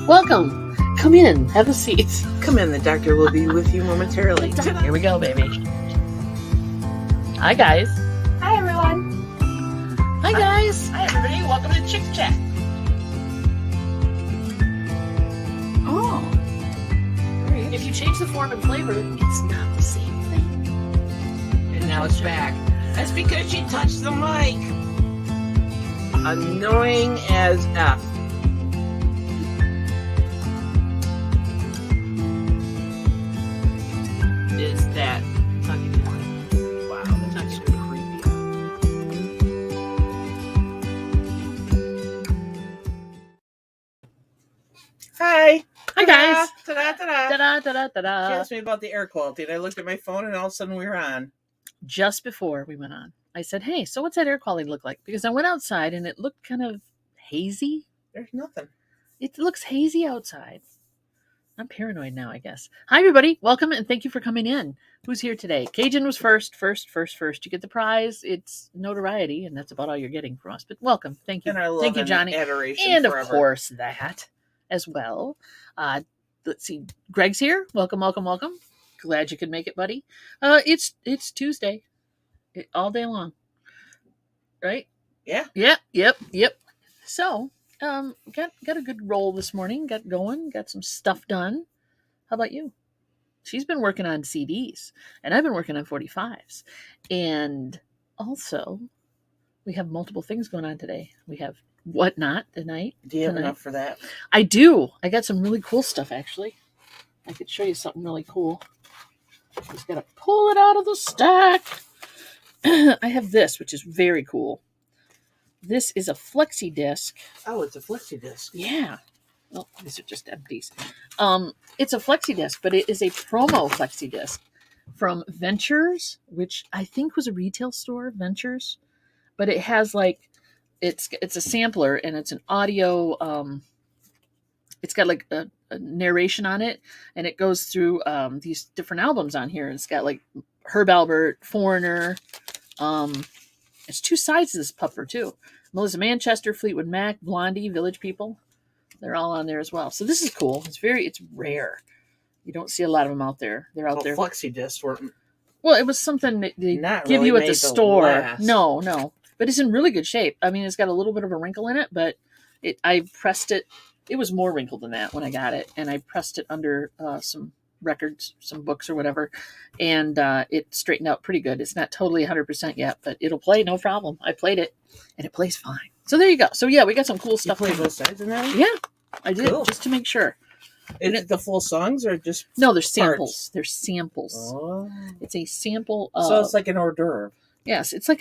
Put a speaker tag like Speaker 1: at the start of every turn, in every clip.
Speaker 1: Welcome. Come in. Have a seat.
Speaker 2: Come in. The doctor will be with you momentarily.
Speaker 1: Here we go, baby. Hi, guys.
Speaker 3: Hi, everyone.
Speaker 1: Hi, guys.
Speaker 2: Hi, everybody. Welcome to Chick Chat.
Speaker 1: Oh. If you change the form and flavor, it's not the same thing.
Speaker 2: And now it's back. That's because she touched the mic. Annoying as F. Is that tugging in? Wow, the tugging is creepy. Hi.
Speaker 1: Hi, guys.
Speaker 2: Ta-da, ta-da.
Speaker 1: Da-da, da-da,
Speaker 2: She
Speaker 1: da-da.
Speaker 2: asked me about the air quality, and I looked at my phone, and all of a sudden we were on.
Speaker 1: Just before we went on, I said, hey, so what's that air quality look like? Because I went outside and it looked kind of hazy.
Speaker 2: There's nothing.
Speaker 1: It looks hazy outside. I'm paranoid now, I guess. Hi, everybody. Welcome, and thank you for coming in. Who's here today? Cajun was first. You get the prize. It's notoriety, and that's about all you're getting from us. But welcome. Thank you.
Speaker 2: And our love
Speaker 1: Thank you, Johnny.
Speaker 2: and adoration
Speaker 1: And
Speaker 2: forever.
Speaker 1: of course, that as well. Let's see. Greg's here. Welcome. Glad you could make it, buddy. It's Tuesday. All day long. Right?
Speaker 2: Yeah.
Speaker 1: Yep. So, got a good roll this morning. Got going. Got some stuff done. How about you? She's been working on CDs, and I've been working on 45s. And also, we have multiple things going on today. We have Whatnot tonight.
Speaker 2: Do you have enough for that?
Speaker 1: I do. I got some really cool stuff, actually. I could show you something really cool. Just got to pull it out of the stack. I have this, which is very cool. This is a flexi disc.
Speaker 2: Oh, it's a flexi disc.
Speaker 1: Yeah. Well, these are just empties. It's a flexi disc, but it is a promo flexi disc from Ventures, which I think was a retail store, Ventures. But it has it's a sampler, and it's an audio. It's got like a narration on it, and it goes through these different albums on here. It's got like Herb Alpert, Foreigner. It's two sides of this puffer too. Melissa Manchester, Fleetwood Mac, Blondie, Village People. They're all on there as well. So this is cool. It's rare. You don't see a lot of them out there. They're out there.
Speaker 2: Flexi discs were.
Speaker 1: Well, it was something that they give you at the store. No. But it's in really good shape. I mean, it's got a little bit of a wrinkle in it, but I pressed it. It was more wrinkled than that when I got it. And I pressed it under some records, some books or whatever. And it straightened out pretty good. It's not totally 100% yet, but it'll play no problem. I played it and it plays fine. So there you go. So yeah, we got some cool stuff.
Speaker 2: You played both sides in there?
Speaker 1: Yeah, I did,
Speaker 2: cool.
Speaker 1: Just to make sure.
Speaker 2: Is it the full songs or just
Speaker 1: No, they're samples.
Speaker 2: Parts?
Speaker 1: They're samples.
Speaker 2: Oh.
Speaker 1: It's a sample.
Speaker 2: So it's like an hors d'oeuvre.
Speaker 1: Yes, it's like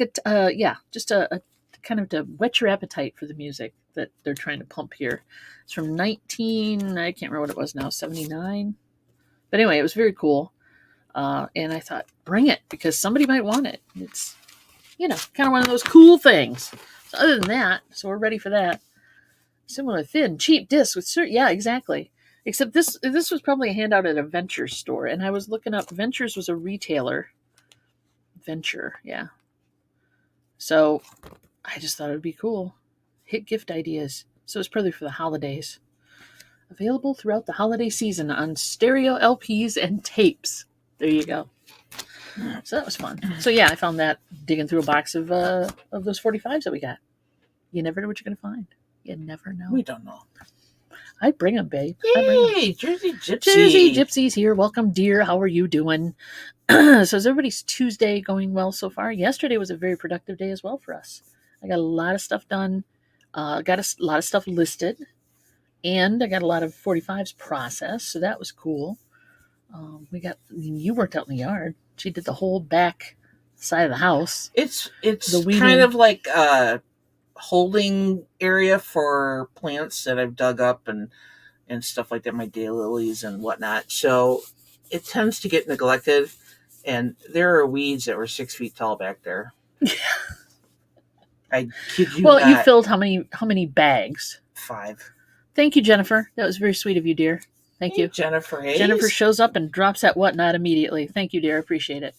Speaker 1: just a kind of to whet your appetite for the music that they're trying to pump here. It's from I can't remember what it was now, 79. But anyway, it was very cool. And I thought, bring it, because somebody might want it. It's, kind of one of those cool things. So other than that, so we're ready for that. Similar thin, cheap disc with yeah, exactly. Except this was probably a handout at a Ventures store. And I was looking up, Ventures was a retailer. Venture, yeah. So I just thought it would be cool. Hit gift ideas. So it's probably for the holidays. Available throughout the holiday season on stereo LPs and tapes. There you go. So that was fun. So yeah, I found that digging through a box of those 45s that we got. You never know what you're going to find. You never know.
Speaker 2: We don't know.
Speaker 1: I bring them, babe.
Speaker 2: Yay, Jersey Gypsy.
Speaker 1: Jersey Gypsy's here. Welcome, dear. How are you doing? So is everybody's Tuesday going well so far? Yesterday was a very productive day as well for us. I got a lot of stuff done. Got a lot of stuff listed. And I got a lot of 45s processed. So that was cool. You worked out in the yard. She did the whole back side of the house.
Speaker 2: It's
Speaker 1: The weeding.
Speaker 2: kind of like a holding area for plants that I've dug up and stuff like that, my daylilies and whatnot. So it tends to get neglected, and there are weeds that were 6 feet tall back there. I kid you not.
Speaker 1: Well, you filled how many bags?
Speaker 2: 5.
Speaker 1: Thank you, Jennifer. That was very sweet of you, dear. Thank you.
Speaker 2: Jennifer Hayes.
Speaker 1: Jennifer shows up and drops that Whatnot immediately. Thank you, dear. I appreciate it.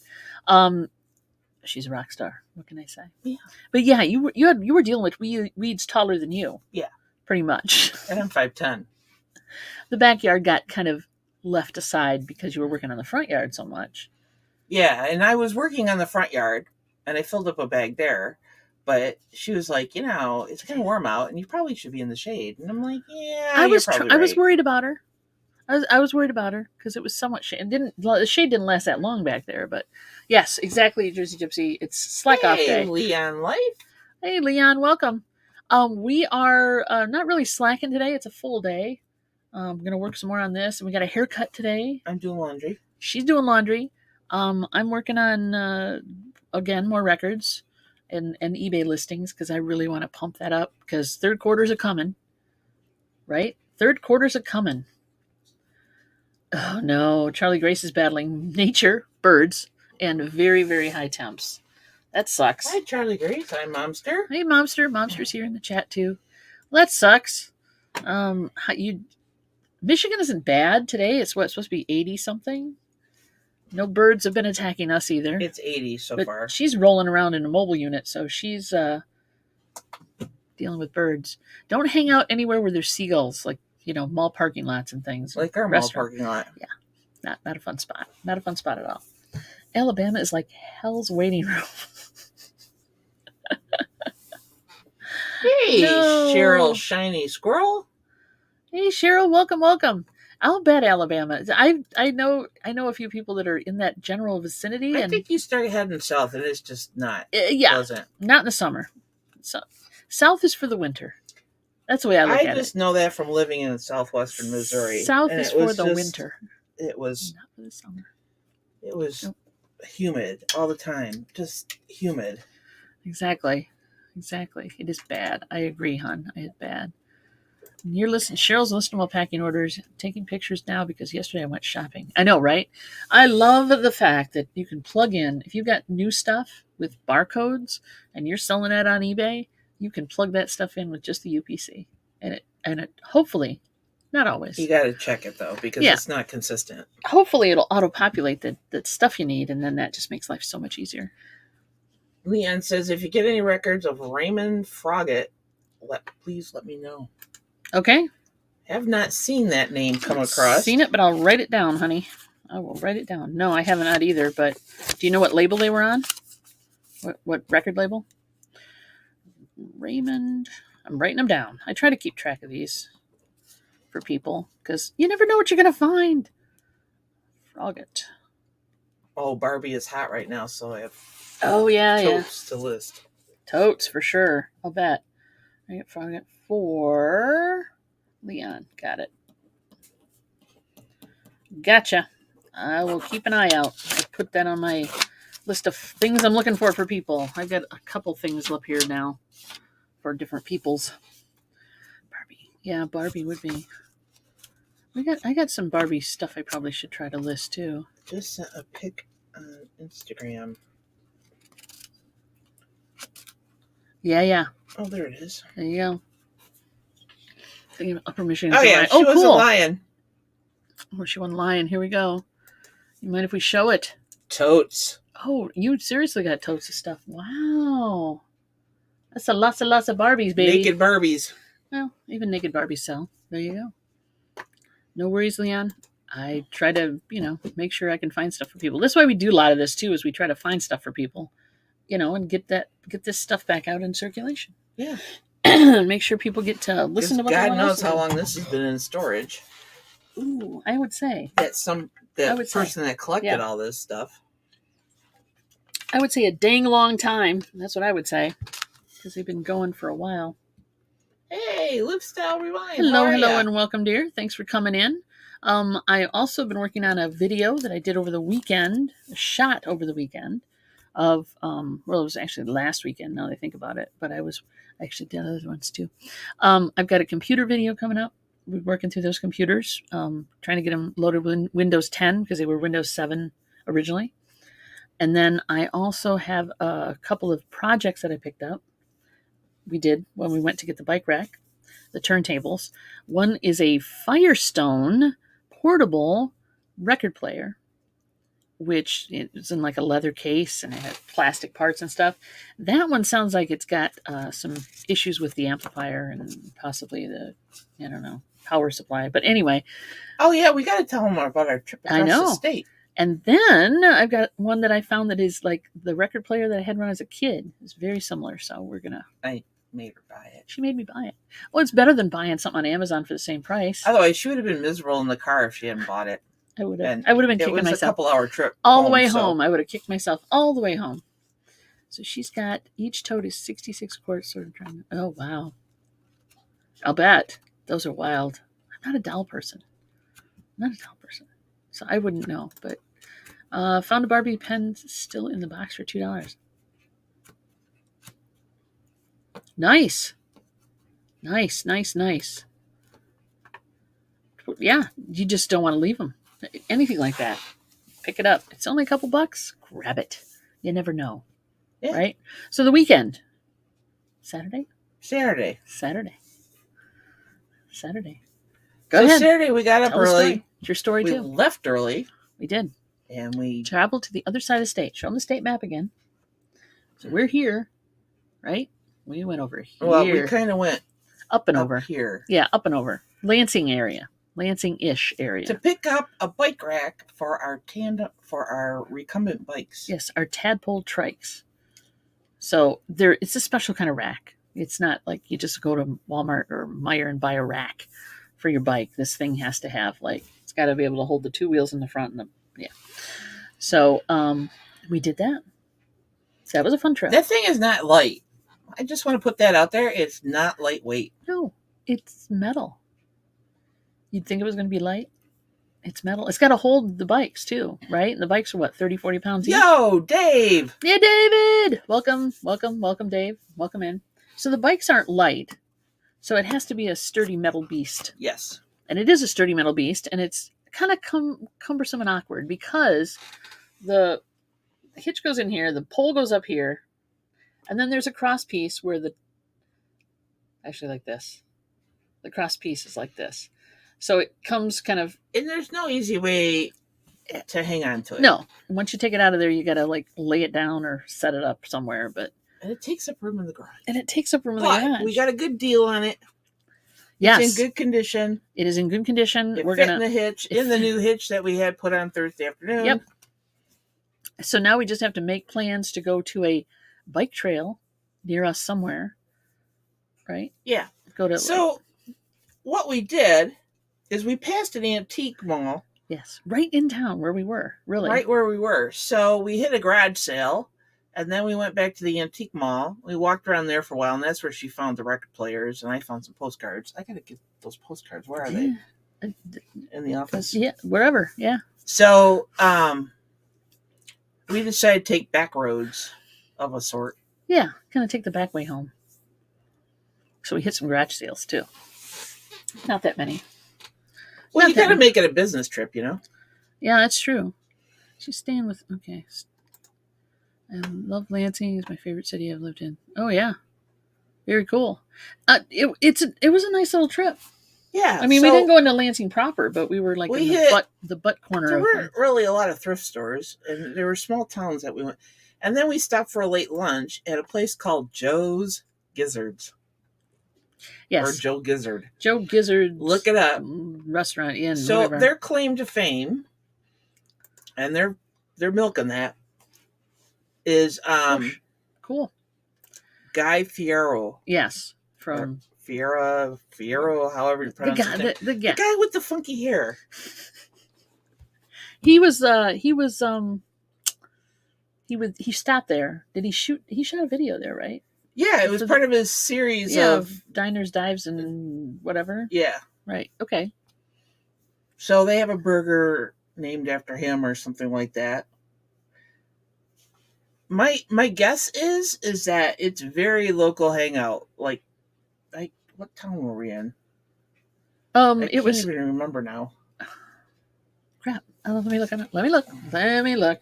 Speaker 1: She's a rock star. What can I say?
Speaker 2: Yeah.
Speaker 1: But yeah, you were dealing with weeds taller than you.
Speaker 2: Yeah.
Speaker 1: Pretty much.
Speaker 2: And I'm 5'10".
Speaker 1: the backyard got kind of left aside because you were working on the front yard so much.
Speaker 2: Yeah, and I was working on the front yard, and I filled up a bag there. But she was like, it's kind of warm out, and you probably should be in the shade. And I'm like, yeah, you're probably
Speaker 1: I
Speaker 2: right.
Speaker 1: was worried about her. I was worried about her because it was somewhat shade. The shade didn't last that long back there, but yes, exactly, Jersey Gypsy. It's slack off day.
Speaker 2: Leon Life.
Speaker 1: Hey, Leon, welcome. We are not really slacking today. It's a full day. I'm gonna work some more on this, and we got a haircut today.
Speaker 2: I'm doing laundry.
Speaker 1: She's doing laundry. I'm working on again more records and eBay listings because I really want to pump that up because third quarters are coming. Right, third quarters are coming. Oh no, Charlie Grace is battling nature, birds, and very, very high temps. That sucks.
Speaker 2: Hi, Charlie Grace. I'm Momster.
Speaker 1: Hey, Momster. Momster's here in the chat too. Well, that sucks. Michigan isn't bad today. It's supposed to be 80 something. No birds have been attacking us either.
Speaker 2: It's 80 so far.
Speaker 1: She's rolling around in a mobile unit, so she's dealing with birds. Don't hang out anywhere where there's seagulls, like mall parking lots and things.
Speaker 2: Like our mall parking lot.
Speaker 1: Yeah, not a fun spot. Not a fun spot at all. Alabama is like hell's waiting room.
Speaker 2: Hey, no. Cheryl Shiny Squirrel.
Speaker 1: Hey, Cheryl, welcome. I'll bet Alabama. I know a few people that are in that general vicinity.
Speaker 2: I think you start heading south, and it's just not.
Speaker 1: Pleasant. Not in the summer. So, south is for the winter. That's the way I look at it.
Speaker 2: I just know that from living in southwestern Missouri.
Speaker 1: South is for the winter.
Speaker 2: It was
Speaker 1: not for the summer.
Speaker 2: It was humid all the time. Just humid.
Speaker 1: Exactly. It is bad. I agree, hon. It's bad. Cheryl's listening while packing orders, taking pictures now because yesterday I went shopping. I know, right? I love the fact that you can plug in, if you've got new stuff with barcodes and you're selling that on eBay, you can plug that stuff in with just the UPC. And it hopefully, not always.
Speaker 2: You got to check it though, because it's not consistent.
Speaker 1: Hopefully it'll auto-populate the stuff you need, and then that just makes life so much easier.
Speaker 2: Leon says, if you get any records of Raymond Froggatt, please let me know.
Speaker 1: Okay.
Speaker 2: Have not seen that name come across.
Speaker 1: Seen it, but I'll write it down, honey. I will write it down. No, I have not either, but do you know what label they were on? What record label? Raymond. I'm writing them down. I try to keep track of these for people because you never know what you're going to find. Froggatt.
Speaker 2: Oh, Barbie is hot right now, so I have totes to list.
Speaker 1: Totes, for sure. I'll bet. I get Froggatt for Leon. Got it. Gotcha. I will keep an eye out. I put that on my list of things I'm looking for people. I got a couple things up here now for different peoples. Barbie. Yeah, Barbie would be. I got some Barbie stuff I probably should try to list too.
Speaker 2: Just sent a pic on Instagram.
Speaker 1: Yeah.
Speaker 2: Oh, there it is.
Speaker 1: There you go. Thinking of Upper Michigan.
Speaker 2: Oh, yeah. She was a lion.
Speaker 1: Oh, she won lion. Here we go. You mind if we show it?
Speaker 2: Totes.
Speaker 1: Oh, you seriously got totes of stuff. Wow. That's lots of Barbies, baby.
Speaker 2: Naked Barbies.
Speaker 1: Well, even naked Barbies sell. There you go. No worries, Leon. I try to, make sure I can find stuff for people. That's why we do a lot of this, too, is we try to find stuff for people, and get this stuff back out in circulation.
Speaker 2: Yeah.
Speaker 1: Make sure people get to listen to what
Speaker 2: God knows how long this has been in storage.
Speaker 1: Ooh, I would say.
Speaker 2: That person that collected all this stuff.
Speaker 1: I would say a dang long time. That's what I would say. Because they've been going for a while.
Speaker 2: Hey, Lifestyle Rewind.
Speaker 1: Hello, and welcome, dear. Thanks for coming in. I also been working on a video that I did over the weekend, shot over the weekend of, it was actually last weekend now that I think about it, but I actually did other ones too. I've got a computer video coming up. We're working through those computers, trying to get them loaded with Windows 10 because they were Windows 7 originally. And then I also have a couple of projects that I picked up. We did when we went to get the bike rack, the turntables. One is a Firestone portable record player, which is in like a leather case and it had plastic parts and stuff. That one sounds like it's got some issues with the amplifier and possibly power supply. But anyway.
Speaker 2: Oh, yeah, we got to tell them about our trip across the state.
Speaker 1: And then I've got one that I found that is like the record player that I had when I was a kid. It's very similar, so we're going to...
Speaker 2: I made her buy it.
Speaker 1: She made me buy it. Well, it's better than buying something on Amazon for the same price.
Speaker 2: Otherwise, she would have been miserable in the car if she hadn't bought it.
Speaker 1: I would have been kicking myself.
Speaker 2: It was a couple-hour trip
Speaker 1: all the way home. I would have kicked myself all the way home. So she's got, each tote is 66 quarts. Sort of trying to, oh, wow. I'll bet. Those are wild. I'm not a doll person. So I wouldn't know, but found a Barbie pen still in the box for $2. Nice. Yeah, you just don't want to leave them. Anything like that. Pick it up. It's only a couple bucks. Grab it. You never know. Yeah. Right? So the weekend. Saturday. Go ahead.
Speaker 2: Saturday we got up early.
Speaker 1: It's your story too.
Speaker 2: We left early.
Speaker 1: We did.
Speaker 2: And we
Speaker 1: traveled to the other side of the state. Show them the state map again. So we're here, right? We went over here.
Speaker 2: Well, we kind of went
Speaker 1: up and over
Speaker 2: here.
Speaker 1: Yeah, up and over. Lansing-ish area.
Speaker 2: To pick up a bike rack for our recumbent bikes.
Speaker 1: Yes, our tadpole trikes. So it's a special kind of rack. It's not like you just go to Walmart or Meijer and buy a rack for your bike. This thing has to have it's got to be able to hold the two wheels in the front and So we did that. So that was a fun trip.
Speaker 2: That thing is not light. I just want to put that out there. It's not lightweight.
Speaker 1: No, it's metal. You'd think it was going to be light. It's metal. It's got to hold the bikes too, right? And the bikes are 30, 40 pounds each?
Speaker 2: Yo, Dave!
Speaker 1: Yeah, David! Welcome, Dave. Welcome in. So the bikes aren't light. So it has to be a sturdy metal beast.
Speaker 2: Yes.
Speaker 1: And it is a sturdy metal beast, and it's kind of cumbersome and awkward because the hitch goes in here, the pole goes up here, and then there's a cross piece where actually like this. The cross piece is like this. So it comes kind of...
Speaker 2: And there's no easy way to hang on to it.
Speaker 1: No. Once you take it out of there, you got to lay it down or set it up somewhere.
Speaker 2: And it takes up room in the garage.
Speaker 1: But
Speaker 2: we got a good deal on it.
Speaker 1: Yes.
Speaker 2: It's in good condition.
Speaker 1: It is in good condition.
Speaker 2: We're fit in the hitch, in the new hitch that we had put on Thursday afternoon.
Speaker 1: Yep. So now we just have to make plans to go to a bike trail near us somewhere. Right?
Speaker 2: Yeah. So what we did is we passed an antique mall.
Speaker 1: Yes. Right in town where we were. Really.
Speaker 2: Right where we were. So we hit a garage sale. And then we went back to the antique mall. We walked around there for a while, and that's where she found the record players, and I found some postcards. I gotta get those postcards. Where are they? In the office?
Speaker 1: Yeah, wherever. Yeah.
Speaker 2: So, we decided to take back roads of a sort.
Speaker 1: Yeah, kind of take the back way home. So we hit some garage sales too. Not that many.
Speaker 2: Well, you gotta make it a business trip,
Speaker 1: Yeah, that's true. She's staying with. Okay. I love Lansing. It's my favorite city I've lived in. Oh yeah, very cool. It was a nice little trip.
Speaker 2: Yeah,
Speaker 1: I mean, we didn't go into Lansing proper, but we were in the butt corner.
Speaker 2: There weren't really a lot of thrift stores, and there were small towns that we went. And then we stopped for a late lunch at a place called Joe's Gizzards.
Speaker 1: Yes,
Speaker 2: or Joe Gizzard.
Speaker 1: Joe Gizzard.
Speaker 2: Look it up.
Speaker 1: Restaurant in.
Speaker 2: So
Speaker 1: whatever.
Speaker 2: Their claim to fame, and they're milking that. Is
Speaker 1: cool.
Speaker 2: Guy Fiero.
Speaker 1: Yes, from
Speaker 2: Fiero, however you pronounce it. The guy with the funky hair.
Speaker 1: He stopped there. Did he shoot? He shot a video there, right?
Speaker 2: Yeah, it was part of his series of
Speaker 1: diners, dives, and whatever.
Speaker 2: Yeah.
Speaker 1: Right. Okay.
Speaker 2: So they have a burger named after him or something like that. My guess is that it's very local hangout. Like what town were we in? I can't even remember now.
Speaker 1: Crap. Let me look. Let me look.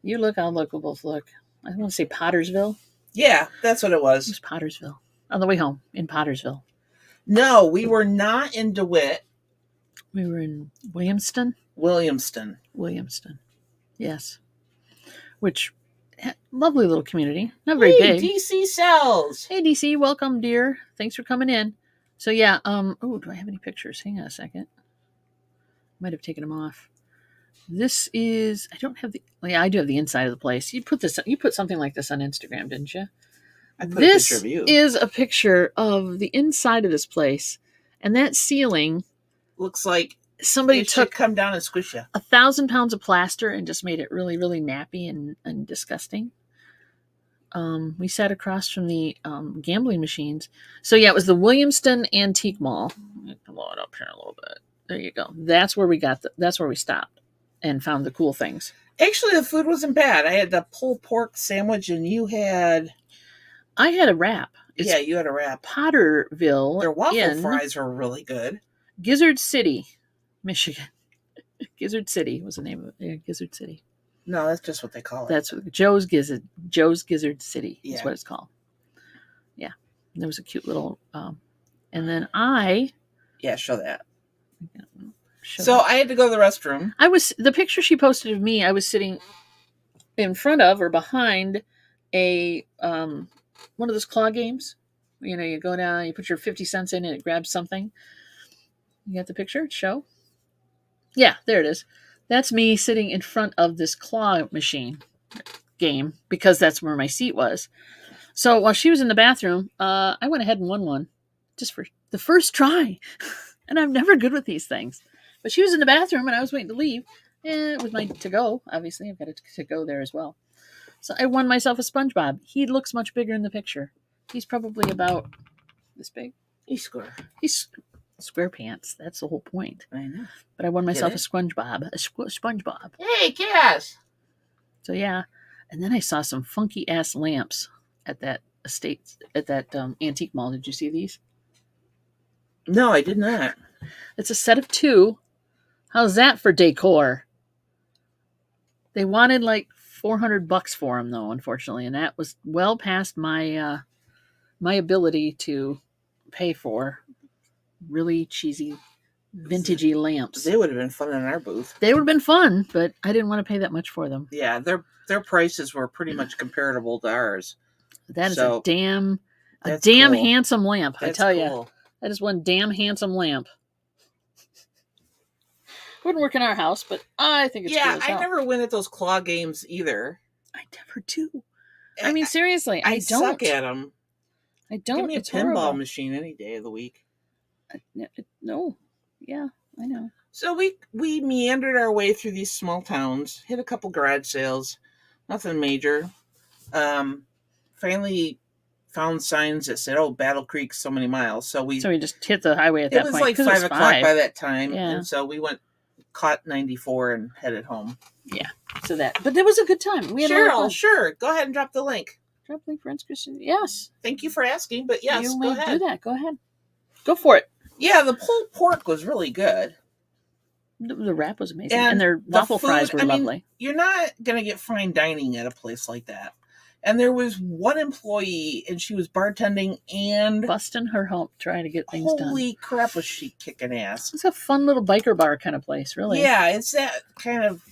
Speaker 1: You look. I'll look. We'll both look. I want to say Pottersville.
Speaker 2: Yeah, that's what it was.
Speaker 1: It was Pottersville. On the way home in Pottersville.
Speaker 2: No, we were not in DeWitt.
Speaker 1: We were in Williamston. Yes. Which, lovely little community. Not very big.
Speaker 2: DC Cells.
Speaker 1: Hey, DC. Welcome, dear. Thanks for coming in. So yeah, oh, do I have any pictures? Hang on a second. Might have taken them off. This is, I don't have the, yeah, I do have the inside of the place. You put something like this on Instagram, didn't you?
Speaker 2: I put a picture
Speaker 1: This
Speaker 2: of you.
Speaker 1: is a picture of the inside of this place. And that ceiling,
Speaker 2: Looks like
Speaker 1: somebody
Speaker 2: it should
Speaker 1: took
Speaker 2: come down and squish you.
Speaker 1: 1,000 pounds of plaster and just made it really, really nappy and disgusting. We sat across from the gambling machines. So yeah, it was the Williamston Antique Mall. Blow it up here a little bit. There you go. That's where we that's where we stopped and found the cool things.
Speaker 2: Actually, the food wasn't bad. I had the pulled pork sandwich, and you had...
Speaker 1: I had a wrap. It's
Speaker 2: yeah, you had a wrap.
Speaker 1: Potterville.
Speaker 2: Their waffle
Speaker 1: in
Speaker 2: fries were really good.
Speaker 1: Gizzard City, Michigan. Gizzard City was the name of it. Yeah, Gizzard City.
Speaker 2: No, that's just what they call it.
Speaker 1: That's what Joe's Gizzard City is what it's called. Yeah. And there was a cute little and then
Speaker 2: show that.
Speaker 1: Show
Speaker 2: so
Speaker 1: that.
Speaker 2: I had to go to the restroom.
Speaker 1: The picture she posted of me, I was sitting in front of or behind a one of those claw games. You know, you go down, you put your 50 cents in and it grabs something. You got the picture? Show? Yeah, there it is. That's me sitting in front of this claw machine game because that's where my seat was. So while she was in the bathroom, I went ahead and won one just for the first try. And I'm never good with these things. But she was in the bathroom and I was waiting to leave. And with my to-go, obviously, I've got a to-go there as well. So I won myself a SpongeBob. He looks much bigger in the picture. He's probably about this big.
Speaker 2: He's square.
Speaker 1: He's square pants. That's the whole point.
Speaker 2: I know.
Speaker 1: But I won myself a SpongeBob. SpongeBob.
Speaker 2: Hey, Cass!
Speaker 1: So yeah. And then I saw some funky ass lamps at that antique mall. Did you see these?
Speaker 2: No, I did not.
Speaker 1: It's a set of 2. How's that for decor? They wanted like $400 for them though, unfortunately, and that was well past my my ability to pay for really cheesy vintagey lamps.
Speaker 2: They would have been fun in our booth.
Speaker 1: They would have been fun, but I didn't want to pay that much for them.
Speaker 2: Yeah, their prices were pretty much comparable to ours.
Speaker 1: That is a damn
Speaker 2: cool.
Speaker 1: Handsome lamp.
Speaker 2: That's
Speaker 1: I tell
Speaker 2: cool.
Speaker 1: you, that is one damn handsome lamp. Wouldn't work in our house, but I think it's cool as hell.
Speaker 2: I never win at those claw games either.
Speaker 1: I never do. I mean, seriously, I don't.
Speaker 2: Suck at them.
Speaker 1: I don't.
Speaker 2: Give me a
Speaker 1: it's
Speaker 2: pinball
Speaker 1: horrible.
Speaker 2: machine any day of the week.
Speaker 1: No. Yeah, I know.
Speaker 2: So we meandered our way through these small towns, hit a couple garage sales, nothing major. Finally found signs that said, Battle Creek, so many miles. So we
Speaker 1: just hit the highway at that point.
Speaker 2: It was like 5 o'clock by that time.
Speaker 1: Yeah.
Speaker 2: And so we caught 94 and headed home.
Speaker 1: Yeah. But it was a good time. We had
Speaker 2: Cheryl, sure. Go ahead and drop the link.
Speaker 1: Drop link for Christian. Yes.
Speaker 2: Thank you for asking, but yes,
Speaker 1: you
Speaker 2: go
Speaker 1: may
Speaker 2: ahead.
Speaker 1: do that. Go ahead. Go for it.
Speaker 2: Yeah, the pulled pork was really good.
Speaker 1: The wrap was amazing. And their waffle fries were lovely.
Speaker 2: You're not going to get fine dining at a place like that. And there was one employee, and she was bartending and...
Speaker 1: busting her hump, trying to get things done.
Speaker 2: Holy crap, was she kicking ass.
Speaker 1: It's a fun little biker bar kind of place, really.
Speaker 2: Yeah, it's that kind of...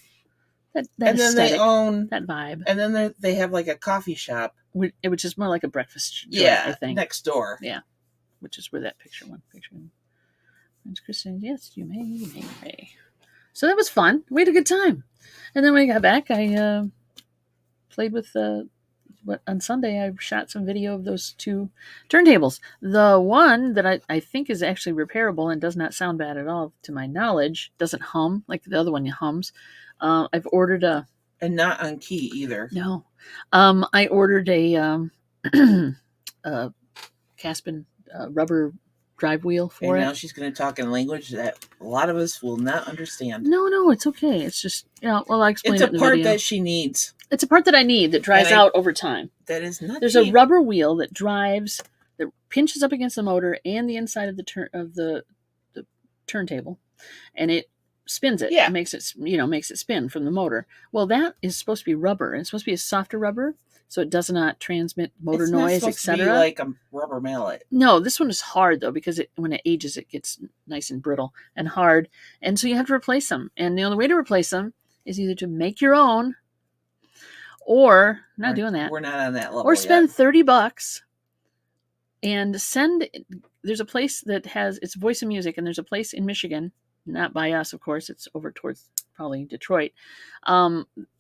Speaker 1: That
Speaker 2: and
Speaker 1: aesthetic,
Speaker 2: then they own...
Speaker 1: that vibe.
Speaker 2: And then they have like a coffee shop.
Speaker 1: Which is more like a breakfast joint, I think.
Speaker 2: Next door.
Speaker 1: Yeah, which is where that picture went. And Kristen, yes, you may. So that was fun. We had a good time. And then when we got back, I played with... on Sunday, I shot some video of those 2 turntables. The one that I think is actually repairable and does not sound bad at all, to my knowledge, doesn't hum like the other one hums. I've ordered a...
Speaker 2: And not on key either.
Speaker 1: No. I ordered a Caspin rubber drive wheel for it.
Speaker 2: And now she's going to talk in language that a lot of us will not understand.
Speaker 1: No, it's okay. It's just, I'll explain it in the video.
Speaker 2: It's a part that she needs.
Speaker 1: It's a part that I need that dries out over time.
Speaker 2: That is not
Speaker 1: There's a rubber wheel that pinches up against the motor and the inside of the turntable, and it spins it.
Speaker 2: Yeah.
Speaker 1: It makes it spin from the motor. Well, that is supposed to be rubber, and it's supposed to be a softer rubber, so it does not transmit motor noise, etc.
Speaker 2: It's like a rubber mallet.
Speaker 1: No, this one is hard though, because when it ages, it gets nice and brittle and hard, and so you have to replace them. And the only way to replace them is either to make your own, or doing that.
Speaker 2: We're not on that level.
Speaker 1: Or spend $30 and send there's a place that has, it's Voice of Music, and there's a place in Michigan, not by us, of course, it's over towards probably Detroit,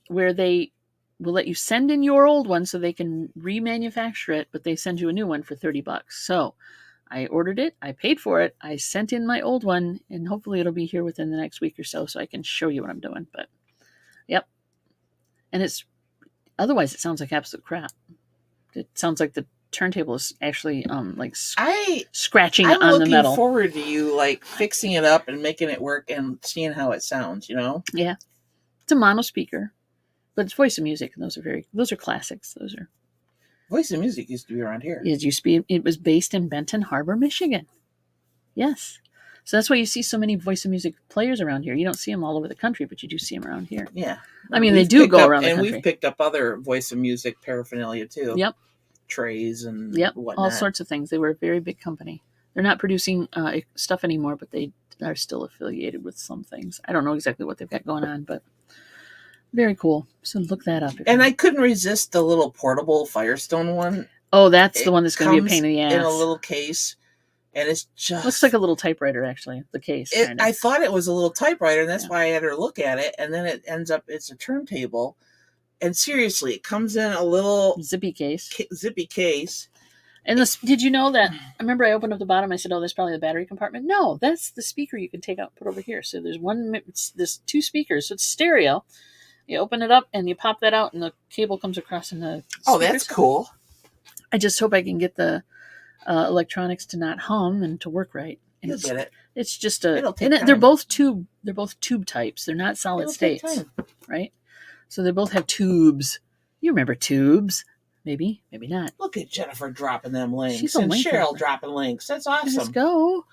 Speaker 1: where they will let you send in your old one so they can remanufacture it, but they send you a new one for $30. So I ordered it, I paid for it, I sent in my old one, and hopefully it'll be here within the next week or so I can show you what I'm doing. But yep. And it's, otherwise it sounds like absolute crap. It sounds like the turntable is actually like scratching
Speaker 2: I'm
Speaker 1: on the metal.
Speaker 2: looking forward to you like fixing it up and making it work and seeing how it sounds, you know?
Speaker 1: Yeah. It's a mono speaker, but it's Voice of Music, and those are classics. Those are
Speaker 2: Voice of Music used to be around here.
Speaker 1: It was based in Benton Harbor, Michigan. Yes. So that's why you see so many Voice of Music players around here. You don't see them all over the country, but you do see them around here.
Speaker 2: Yeah.
Speaker 1: I mean, they do go around the country.
Speaker 2: And we've picked up other Voice of Music paraphernalia too.
Speaker 1: Yep.
Speaker 2: Trays and whatnot.
Speaker 1: All sorts of things. They were a very big company. They're not producing stuff anymore, but they are still affiliated with some things. I don't know exactly what they've got going on, but very cool. So look that up.
Speaker 2: And I couldn't resist the little portable Firestone one.
Speaker 1: Oh, that's the one that's going to be a pain in the ass.
Speaker 2: In a little case. And it's just...
Speaker 1: looks like a little typewriter, actually, the case.
Speaker 2: I thought it was a little typewriter, and that's why I had her look at it. And then it ends up, it's a turntable. And seriously, it comes in a little...
Speaker 1: zippy case.
Speaker 2: And
Speaker 1: did you know that, I remember I opened up the bottom, I said, oh, there's probably the battery compartment. No, that's the speaker you can take out and put over here. So there's two speakers, so it's stereo. You open it up, and you pop that out, and the cable comes across in the speakers.
Speaker 2: Oh, that's cool.
Speaker 1: I just hope I can get the electronics to not hum and to work right. And
Speaker 2: You'll get it.
Speaker 1: It's just
Speaker 2: they're
Speaker 1: both tube types. They're not solid states, right? So they both have tubes. You remember tubes? Maybe not.
Speaker 2: Look at Jennifer dropping them links.
Speaker 1: She's a
Speaker 2: and
Speaker 1: link
Speaker 2: Cheryl
Speaker 1: dropper.
Speaker 2: dropping links. That's awesome.
Speaker 1: Let's go.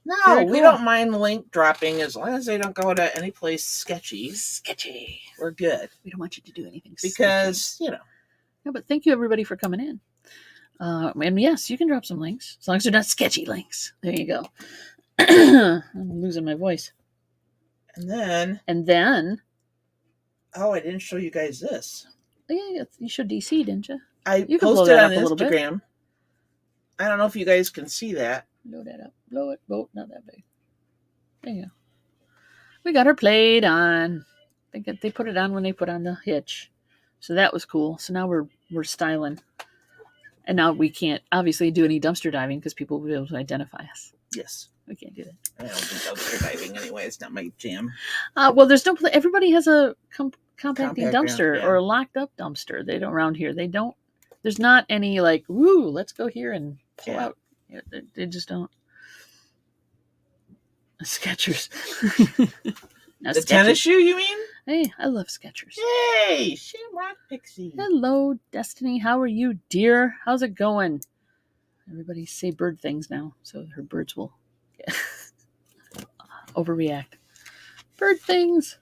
Speaker 2: No,
Speaker 1: Very
Speaker 2: we
Speaker 1: cool.
Speaker 2: don't mind link dropping as long as they don't go to any place sketchy. We're good.
Speaker 1: We don't want you to do anything
Speaker 2: because,
Speaker 1: sketchy. No, but thank you everybody for coming in. And yes, you can drop some links as long as they're not sketchy links. There you go. I'm losing my voice.
Speaker 2: And then,
Speaker 1: oh,
Speaker 2: I didn't show you guys this.
Speaker 1: Yeah, you showed DC, didn't you?
Speaker 2: You posted on Instagram. I don't know if you guys can see that.
Speaker 1: Blow that up. Blow it. Oh, not that big. There you go. We got our plate on. I think they put it on when they put on the hitch. So that was cool. So now we're styling. And now we can't obviously do any dumpster diving because people will be able to identify us.
Speaker 2: Yes.
Speaker 1: We can't do that.
Speaker 2: I don't do dumpster diving anyway. It's not my jam.
Speaker 1: Well, there's no place. Everybody has a compacting dumpster
Speaker 2: yeah.
Speaker 1: or a locked up dumpster. They don't around here. They don't. There's not any like, woo, let's go here and pull out. They just don't. Skechers.
Speaker 2: The tennis shoe, you mean?
Speaker 1: Hey, I love Skechers.
Speaker 2: Hey, Shamrock Pixie.
Speaker 1: Hello, Destiny. How are you, dear? How's it going? Everybody say bird things now, so her birds will overreact. Bird things.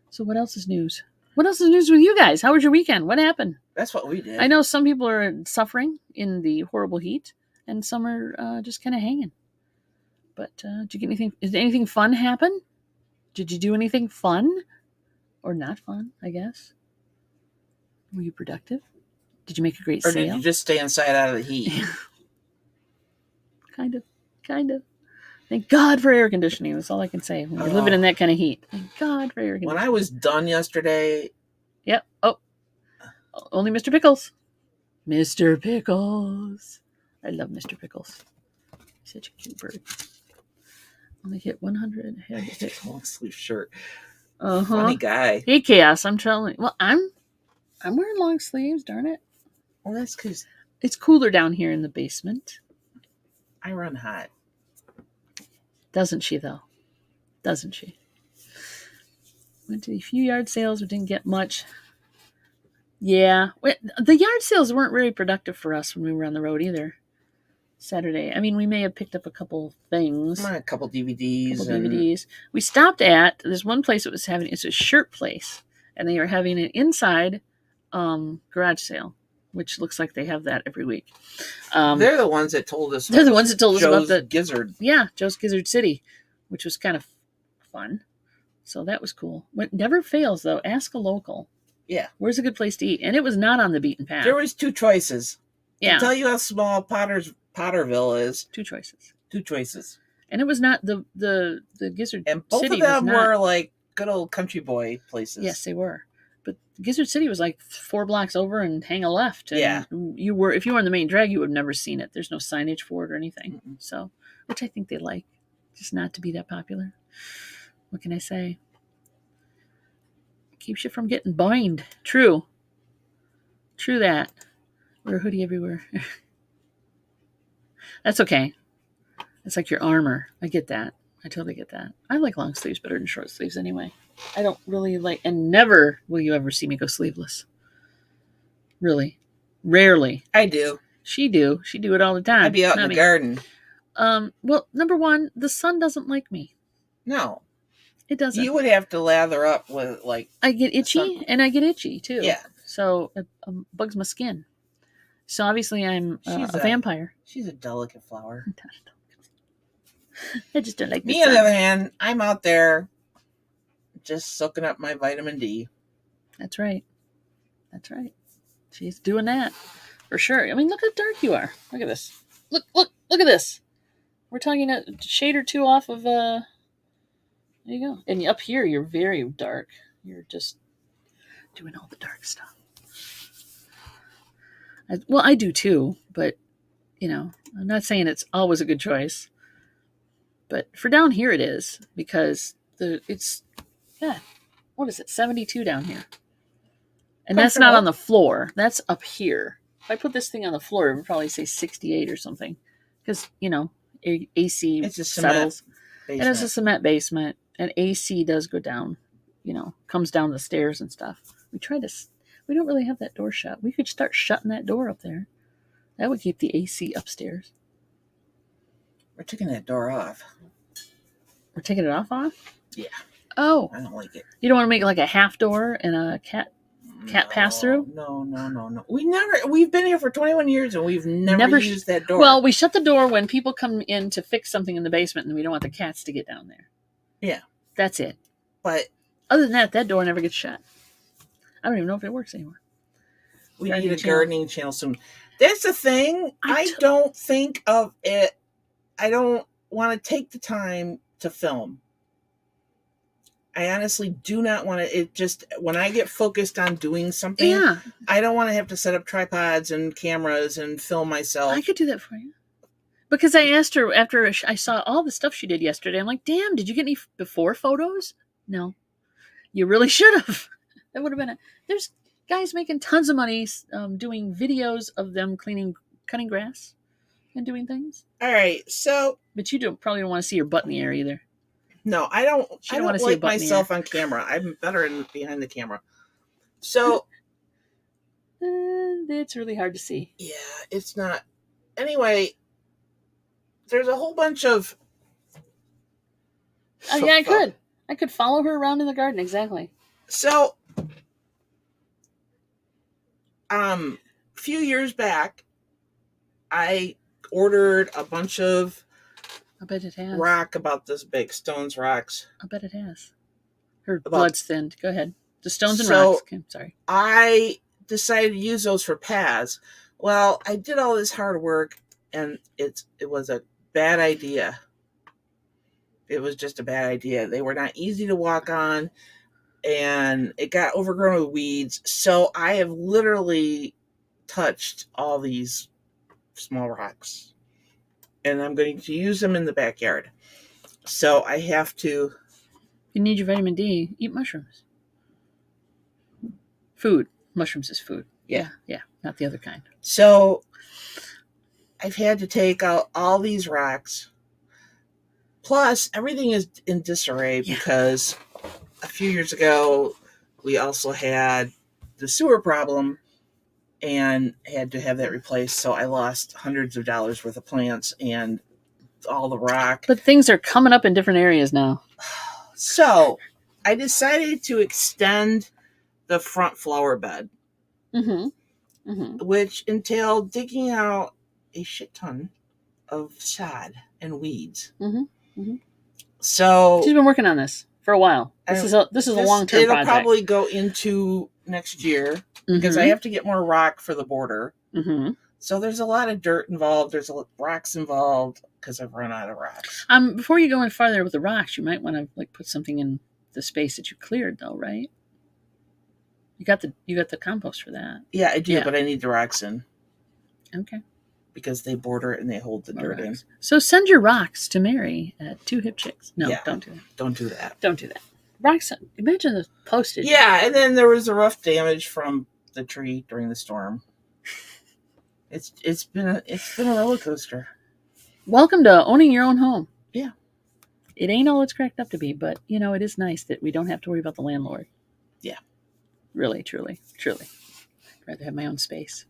Speaker 1: So what else is news? What else is news with you guys? How was your weekend? What happened?
Speaker 2: That's what we did.
Speaker 1: I know some people are suffering in the horrible heat, and some are just kind of hanging. But did you get anything? Did anything fun happen? Did you do anything fun? Or not fun, I guess? Were you productive? Did you make a great sale?
Speaker 2: Or did you just stay inside out of the heat?
Speaker 1: Kind of. Thank God for air conditioning. That's all I can say. When you're living in that kind of heat. Thank God for air conditioning.
Speaker 2: When I was done yesterday...
Speaker 1: Yep. Oh. Only Mr. Pickles. Mr. Pickles. I love Mr. Pickles. He's such a cute bird. Only hit 100.
Speaker 2: I hit a long sleeve shirt.
Speaker 1: Uh-huh.
Speaker 2: Funny guy.
Speaker 1: Hey, Chaos. I'm telling you. Well, I'm wearing long sleeves, darn it.
Speaker 2: Well, that's because...
Speaker 1: It's cooler down here in the basement.
Speaker 2: I run hot.
Speaker 1: Doesn't she, though? Doesn't she? Went to a few yard sales, but didn't get much. Yeah. The yard sales weren't very productive for us when we were on the road either. Saturday. I mean, we may have picked up a couple things.
Speaker 2: A couple DVDs.
Speaker 1: DVDs. We stopped at, there's one place that was having, it's a shirt place, and they are having an inside garage sale, which looks like they have that every week.
Speaker 2: They're the ones that told us.
Speaker 1: They're the ones that told us about the
Speaker 2: Gizzard.
Speaker 1: Yeah, Joe's Gizzard City, which was kind of fun. So that was cool. What never fails though, ask a local.
Speaker 2: Yeah.
Speaker 1: Where's a good place to eat? And it was not on the beaten path.
Speaker 2: There was two choices.
Speaker 1: Yeah.
Speaker 2: To tell you how small Potter's Potterville is.
Speaker 1: 2 choices.
Speaker 2: 2 choices.
Speaker 1: And it was not the Gizzard City.
Speaker 2: And both of them were like good old country boy places.
Speaker 1: Yes, they were. But Gizzard City was like 4 blocks over and hang a left. And
Speaker 2: Yeah.
Speaker 1: if you were in the main drag, you would have never seen it. There's no signage for it or anything.
Speaker 2: Mm-mm.
Speaker 1: So, which I think they like, just not to be that popular. What can I say? Keeps you from getting bined. True that. Wear a hoodie everywhere. That's okay. It's like your armor. I get that. I totally get that. I like long sleeves better than short sleeves anyway. I don't really like, and never will you ever see me go sleeveless. Really. Rarely.
Speaker 2: I do.
Speaker 1: She do it all the time.
Speaker 2: I'd be out in the garden.
Speaker 1: Well, number one, the sun doesn't like me.
Speaker 2: No.
Speaker 1: It doesn't.
Speaker 2: You would have to lather up with like...
Speaker 1: I get itchy, and I get itchy too.
Speaker 2: Yeah.
Speaker 1: So it bugs my skin. So obviously I'm a vampire.
Speaker 2: She's a delicate flower.
Speaker 1: I just don't like
Speaker 2: me. On the other hand, I'm out there just soaking up my vitamin D.
Speaker 1: That's right. She's doing that for sure. I mean, look how dark you are. Look at this. Look at this. We're talking a shade or 2 off of. There you go. And up here, you're very dark. You're just doing all the dark stuff. I do too, but I'm not saying it's always a good choice. But for down here it is, because what is it, 72 down here. And that's not on the floor. That's up here. If I put this thing on the floor, it would probably say 68 or something. Because, AC settles. It is a cement basement. And AC does go down, comes down the stairs and stuff. We don't really have that door shut. We could start shutting that door up there. That would keep the AC upstairs.
Speaker 2: We're taking that door off.
Speaker 1: We're taking it off?
Speaker 2: Yeah.
Speaker 1: Oh.
Speaker 2: I don't like it.
Speaker 1: You don't want to make like a half door and a cat pass through?
Speaker 2: No. We've been here for 21 years and we've never used that door.
Speaker 1: Well, we shut the door when people come in to fix something in the basement and we don't want the cats to get down there.
Speaker 2: Yeah.
Speaker 1: That's it.
Speaker 2: But
Speaker 1: other than that door never gets shut. I don't even know if it works anymore.
Speaker 2: We need a gardening channel soon. That's the thing. I don't think of it. I don't want to take the time to film. I honestly do not want to. It just, when I get focused on doing something, I don't want to have to set up tripods and cameras and film myself.
Speaker 1: I could do that for you. Because I asked her after I saw all the stuff she did yesterday. I'm like, damn, did you get any before photos? No. You really should have. That would have been there's guys making tons of money doing videos of them cutting grass and doing things.
Speaker 2: All right, so.
Speaker 1: But you probably don't want to see your butt in the air either.
Speaker 2: No, I don't want to like myself on camera. I'm better behind the camera. So.
Speaker 1: It's really hard to see.
Speaker 2: Yeah, it's not. Anyway, there's a whole bunch of.
Speaker 1: Oh, yeah, I could follow her around in the garden, exactly.
Speaker 2: So, a few years back, I ordered a bunch of
Speaker 1: I bet it has.
Speaker 2: rock about this big, stones, rocks.
Speaker 1: I bet it has. Her blood's thinned. Go ahead. The stones and rocks. Okay, sorry.
Speaker 2: I decided to use those for paths. Well, I did all this hard work, and it was a bad idea. It was just a bad idea. They were not easy to walk on, and it got overgrown with weeds. So I have literally touched all these small rocks, and I'm going to use them in the backyard. So I have to.
Speaker 1: You need your vitamin D. Eat mushrooms. Food. Mushrooms is food. Yeah, not the other kind.
Speaker 2: So I've had to take out all these rocks. Plus, everything is in disarray because a few years ago, we also had the sewer problem and had to have that replaced. So I lost hundreds of dollars worth of plants and all the rock.
Speaker 1: But things are coming up in different areas now.
Speaker 2: So I decided to extend the front flower bed, which entailed digging out a shit ton of sod and weeds. So
Speaker 1: she's been working on this for a while. This is a long-term project.
Speaker 2: It'll probably go into next year because I have to get more rock for the border. So there's a lot of dirt involved. There's rocks involved because I've run out of rocks.
Speaker 1: Before you go any farther with the rocks, you might want to like put something in the space that you cleared, though, right? You got the compost for that.
Speaker 2: Yeah, I do,
Speaker 1: Yeah.
Speaker 2: but I need the rocks in.
Speaker 1: Okay.
Speaker 2: Because they border it and they hold the dirt in.
Speaker 1: So send your rocks to Mary at 2 Hip Chicks. No,
Speaker 2: Yeah.
Speaker 1: don't do that.
Speaker 2: Don't do that.
Speaker 1: Don't do that. Rocks. Imagine the postage.
Speaker 2: Yeah, and then there was a rough damage from the tree during the storm. It's been a roller coaster.
Speaker 1: Welcome to owning your own home.
Speaker 2: Yeah.
Speaker 1: It ain't all it's cracked up to be, but it is nice that we don't have to worry about the landlord.
Speaker 2: Yeah.
Speaker 1: Really, truly. I'd rather have my own space.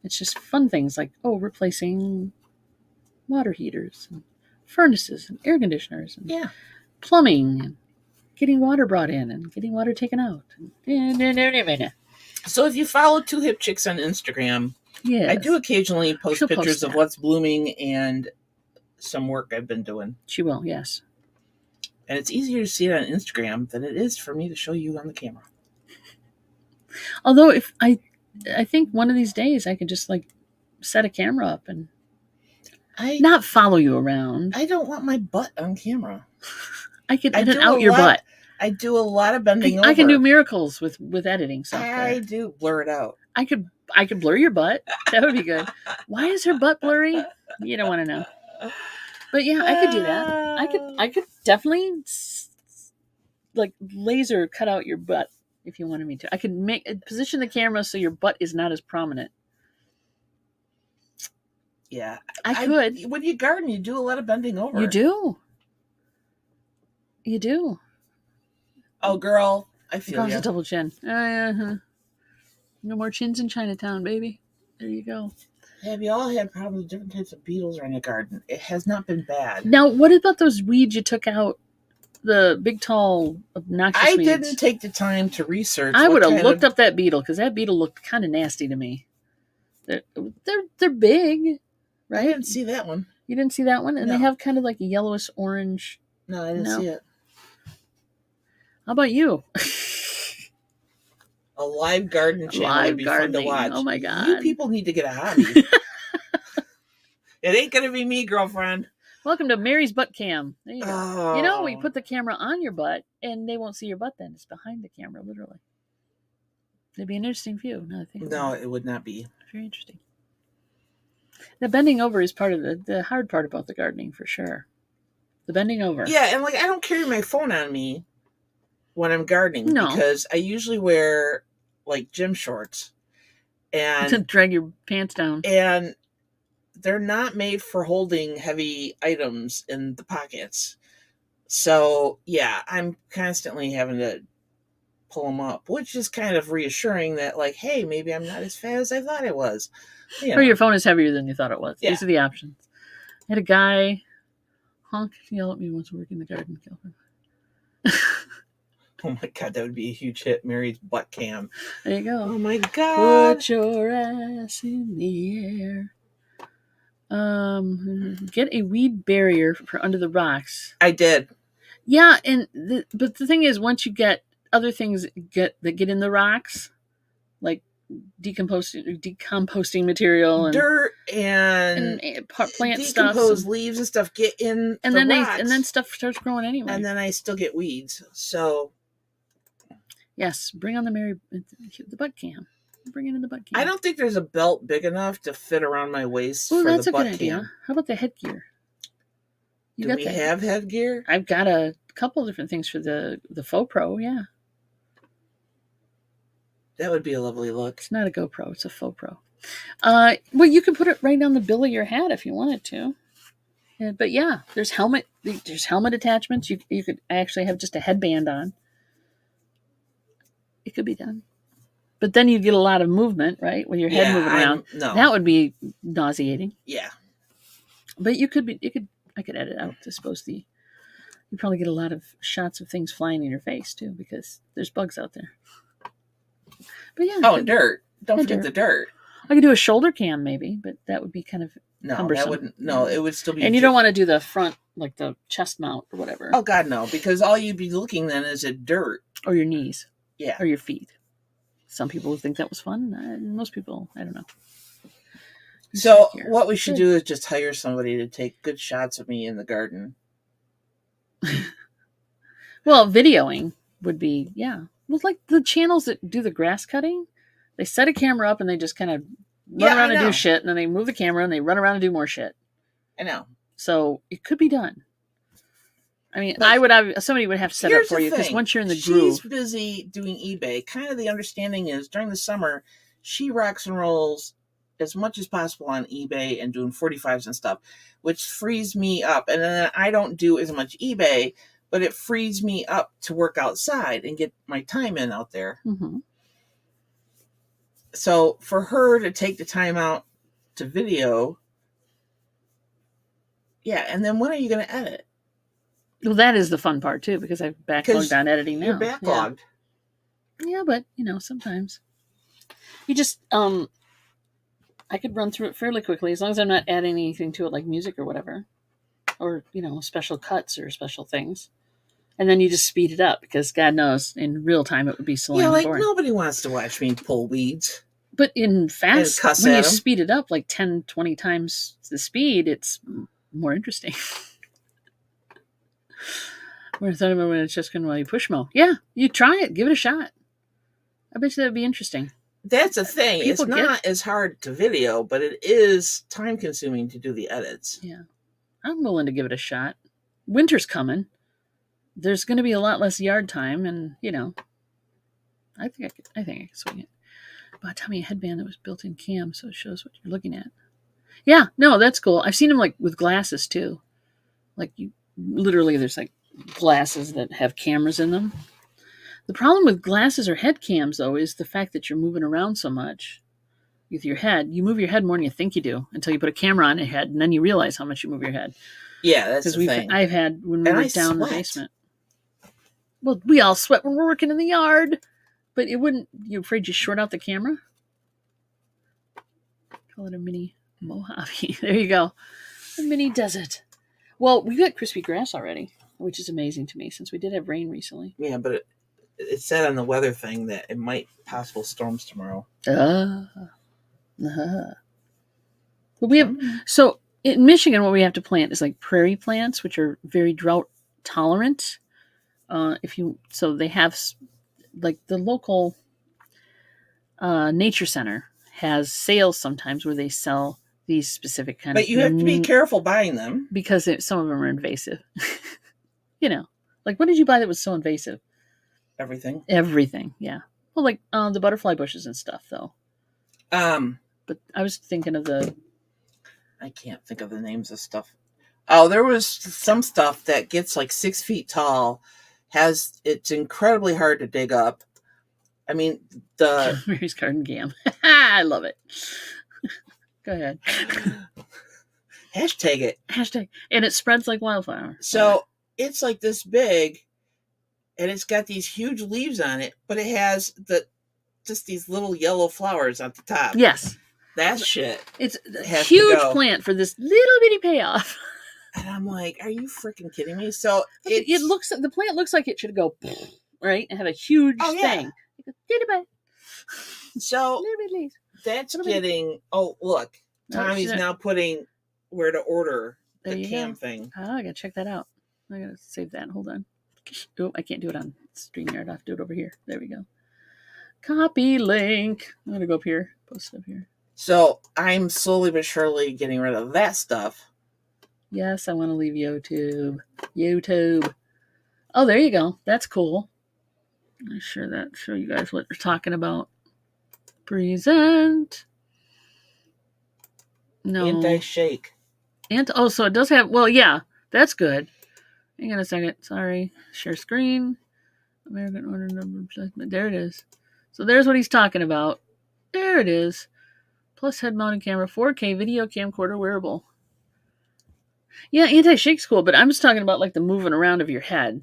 Speaker 1: It's just fun things like, replacing water heaters and furnaces and air conditioners and plumbing and getting water brought in and getting water taken out.
Speaker 2: So if you follow 2 Hip Chicks on Instagram,
Speaker 1: yes.
Speaker 2: I do occasionally post
Speaker 1: She'll
Speaker 2: pictures
Speaker 1: post
Speaker 2: of
Speaker 1: that.
Speaker 2: what's blooming and some work I've been doing.
Speaker 1: She will, yes.
Speaker 2: And it's easier to see it on Instagram than it is for me to show you on the camera.
Speaker 1: Although if I think one of these days I could just like set a camera up and not follow you around.
Speaker 2: I don't want my butt on camera.
Speaker 1: I could edit out your butt.
Speaker 2: I do a lot of bending over.
Speaker 1: I can do miracles with editing software.
Speaker 2: I do blur it out.
Speaker 1: I could blur your butt. That would be good. Why is her butt blurry? You don't want to know. But yeah, I could do that. I could definitely like laser cut out your butt if you wanted me to. I could position the camera so your butt is not as prominent.
Speaker 2: Yeah.
Speaker 1: I could.
Speaker 2: When you garden, you do a lot of bending over.
Speaker 1: You do.
Speaker 2: Oh, girl. I feel you.
Speaker 1: A double chin. No more chins in Chinatown, baby. There you go.
Speaker 2: Have you all had problems with different types of beetles around your garden? It has not been bad.
Speaker 1: Now, what about those weeds you took out? The big, tall, obnoxious weeds.
Speaker 2: I didn't take the time to research.
Speaker 1: I would have looked up that beetle because that beetle looked kind of nasty to me. They're big, right?
Speaker 2: I didn't see that one.
Speaker 1: You didn't see that one? And
Speaker 2: No.
Speaker 1: they have kind of like a yellowish orange.
Speaker 2: No, I didn't see it.
Speaker 1: How about you?
Speaker 2: A live garden channel would be fun to watch.
Speaker 1: Oh my God.
Speaker 2: You people need to get a hobby. It ain't going to be me, girlfriend.
Speaker 1: Welcome to Mary's Butt Cam. There you go.
Speaker 2: Oh.
Speaker 1: We put the camera on your butt and they won't see your butt then. It's behind the camera, literally. It'd be an interesting view.
Speaker 2: No, it would not be.
Speaker 1: Very interesting. The bending over is part of the hard part about the gardening, for sure. The bending over.
Speaker 2: Yeah, and like I don't carry my phone on me when I'm gardening because I usually wear like gym shorts and
Speaker 1: to drag your pants down.
Speaker 2: And they're not made for holding heavy items in the pockets. So, yeah, I'm constantly having to pull them up, which is kind of reassuring that, like, hey, maybe I'm not as fat as I thought I was.
Speaker 1: Or your phone is heavier than you thought it was.
Speaker 2: Yeah.
Speaker 1: These are the options. I had a guy yell at me once working the garden.
Speaker 2: Oh my God, that would be a huge hit. Mary's Butt Cam.
Speaker 1: There you go.
Speaker 2: Oh my God.
Speaker 1: Put your ass in the air. Get a weed barrier for under the rocks.
Speaker 2: I did.
Speaker 1: Yeah, but the thing is, once you get other things that get in the rocks, like decomposting material and
Speaker 2: dirt and
Speaker 1: plant stuff,
Speaker 2: decomposed leaves and stuff get in
Speaker 1: and
Speaker 2: the
Speaker 1: then
Speaker 2: rocks.
Speaker 1: and then stuff starts growing anyway.
Speaker 2: And then I still get weeds. So
Speaker 1: yes, bring on the butt cam. Bring it in the butt cam.
Speaker 2: I don't think there's a belt big enough to fit around my waist
Speaker 1: for
Speaker 2: that's
Speaker 1: the butt
Speaker 2: a good idea.
Speaker 1: How about the headgear?
Speaker 2: Do we have headgear?
Speaker 1: I've got a couple different things for the Faux Pro, yeah.
Speaker 2: That would be a lovely look.
Speaker 1: It's not a GoPro, it's a Faux Pro. Well, you could put it right on the bill of your hat if you wanted to. But yeah, there's helmet attachments. You could actually have just a headband on. It could be done. But then you get a lot of movement, right? With your head moving around.
Speaker 2: No.
Speaker 1: That would be nauseating.
Speaker 2: Yeah.
Speaker 1: But I could edit out, I suppose, you probably get a lot of shots of things flying in your face too, because there's bugs out there. But yeah.
Speaker 2: Oh, dirt. Don't forget the dirt.
Speaker 1: I could do a shoulder cam maybe, but that would be kind of cumbersome.
Speaker 2: That wouldn't. No, it would still be.
Speaker 1: And you don't want to do the front, like the chest mount or whatever.
Speaker 2: Oh God, no! Because all you'd be looking then is at dirt
Speaker 1: or your knees.
Speaker 2: Yeah.
Speaker 1: Or your feet. Some people would think that was fun. Most people, I don't know.
Speaker 2: So what we should do is just hire somebody to take good shots of me in the garden.
Speaker 1: Well, videoing would be, well, like the channels that do the grass cutting, they set a camera up and they just kind of run around and do shit, and then they move the camera and they run around and do more shit.
Speaker 2: I know.
Speaker 1: So it could be done. I mean, somebody would have to set up for you, because once you're in the groove.
Speaker 2: She's busy doing eBay. Kind of the understanding is during the summer, she rocks and rolls as much as possible on eBay and doing 45s and stuff, which frees me up. And then I don't do as much eBay, but it frees me up to work outside and get my time in out there.
Speaker 1: Mm-hmm.
Speaker 2: So for her to take the time out to video, and then when are you going to edit?
Speaker 1: Well, that is the fun part too, because I've backlogged on editing now.
Speaker 2: You're backlogged.
Speaker 1: Yeah, but sometimes you just I could run through it fairly quickly, as long as I'm not adding anything to it, like music or whatever, or special cuts or special things. And then you just speed it up, because God knows in real time it would be so boring.
Speaker 2: Nobody wants to watch me pull weeds.
Speaker 1: But in fast, when you speed it up like 10, 20 times the speed, it's more interesting. We're talking about when it's just going to push mow. Yeah, you try it. Give it a shot. I bet you that would be interesting.
Speaker 2: That's the thing. It's not as hard to video, but it is time consuming to do the edits.
Speaker 1: Yeah. I'm willing to give it a shot. Winter's coming. There's going to be a lot less yard time, and I think I could swing it. But tell me, a headband that was built in cam, so it shows what you're looking at. Yeah, no, that's cool. I've seen them like with glasses too. Like there's like glasses that have cameras in them. The problem with glasses or head cams, though, is the fact that you're moving around so much with your head. You move your head more than you think you do until you put a camera on your head, and then you realize how much you move your head.
Speaker 2: Yeah, that's the thing.
Speaker 1: I've had when we were down in the basement. Well, we all sweat when we're working in the yard, but you're afraid you short out the camera? Call it a mini Mojave. There you go. A mini desert. Well, we got crispy grass already, which is amazing to me, since we did have rain recently.
Speaker 2: Yeah, but it said on the weather thing that it might possible storms tomorrow.
Speaker 1: But we have so in Michigan, what we have to plant is like prairie plants, which are very drought tolerant. They have like the local nature center has sales sometimes where they sell these specific kind of.
Speaker 2: But you have to be careful buying them,
Speaker 1: because some of them are invasive. Like what did you buy that was so invasive? Everything, yeah. Well, like the butterfly bushes and stuff, though. But I was thinking of
Speaker 2: I can't think of the names of stuff. Oh, there was some stuff that gets like 6 feet tall. It's incredibly hard to dig up. I mean, the
Speaker 1: Mary's Garden Gam. I love it. Go ahead.
Speaker 2: Hashtag it.
Speaker 1: And it spreads like wildfire.
Speaker 2: So it's like this big, and it's got these huge leaves on it, but it has just these little yellow flowers at the top.
Speaker 1: Yes.
Speaker 2: That shit.
Speaker 1: It's a huge plant for this little bitty payoff.
Speaker 2: And I'm like, are you freaking kidding me? So
Speaker 1: the plant looks like it should go right and have a huge thing.
Speaker 2: So that's getting. Oh, look, Tommy's now putting where to order the cam thing.
Speaker 1: Oh, I gotta check that out. I gotta save that. Hold on. Oh, I can't do it on StreamYard. I have to do it over here. There we go. Copy link. I'm gonna go up here. Post it up here.
Speaker 2: So I'm slowly but surely getting rid of that stuff.
Speaker 1: Yes, I want to leave YouTube. Oh, there you go. That's cool. I'm sure that show you guys what they're talking about. Present. No.
Speaker 2: Anti-shake.
Speaker 1: So it does have. Well, yeah, that's good. Hang on a second. Sorry. Share screen. American order number adjustment. There it is. So there's what he's talking about. There it is. Plus head-mounted camera, 4K video camcorder wearable. Yeah, anti-shake's cool, but I'm just talking about like the moving around of your head.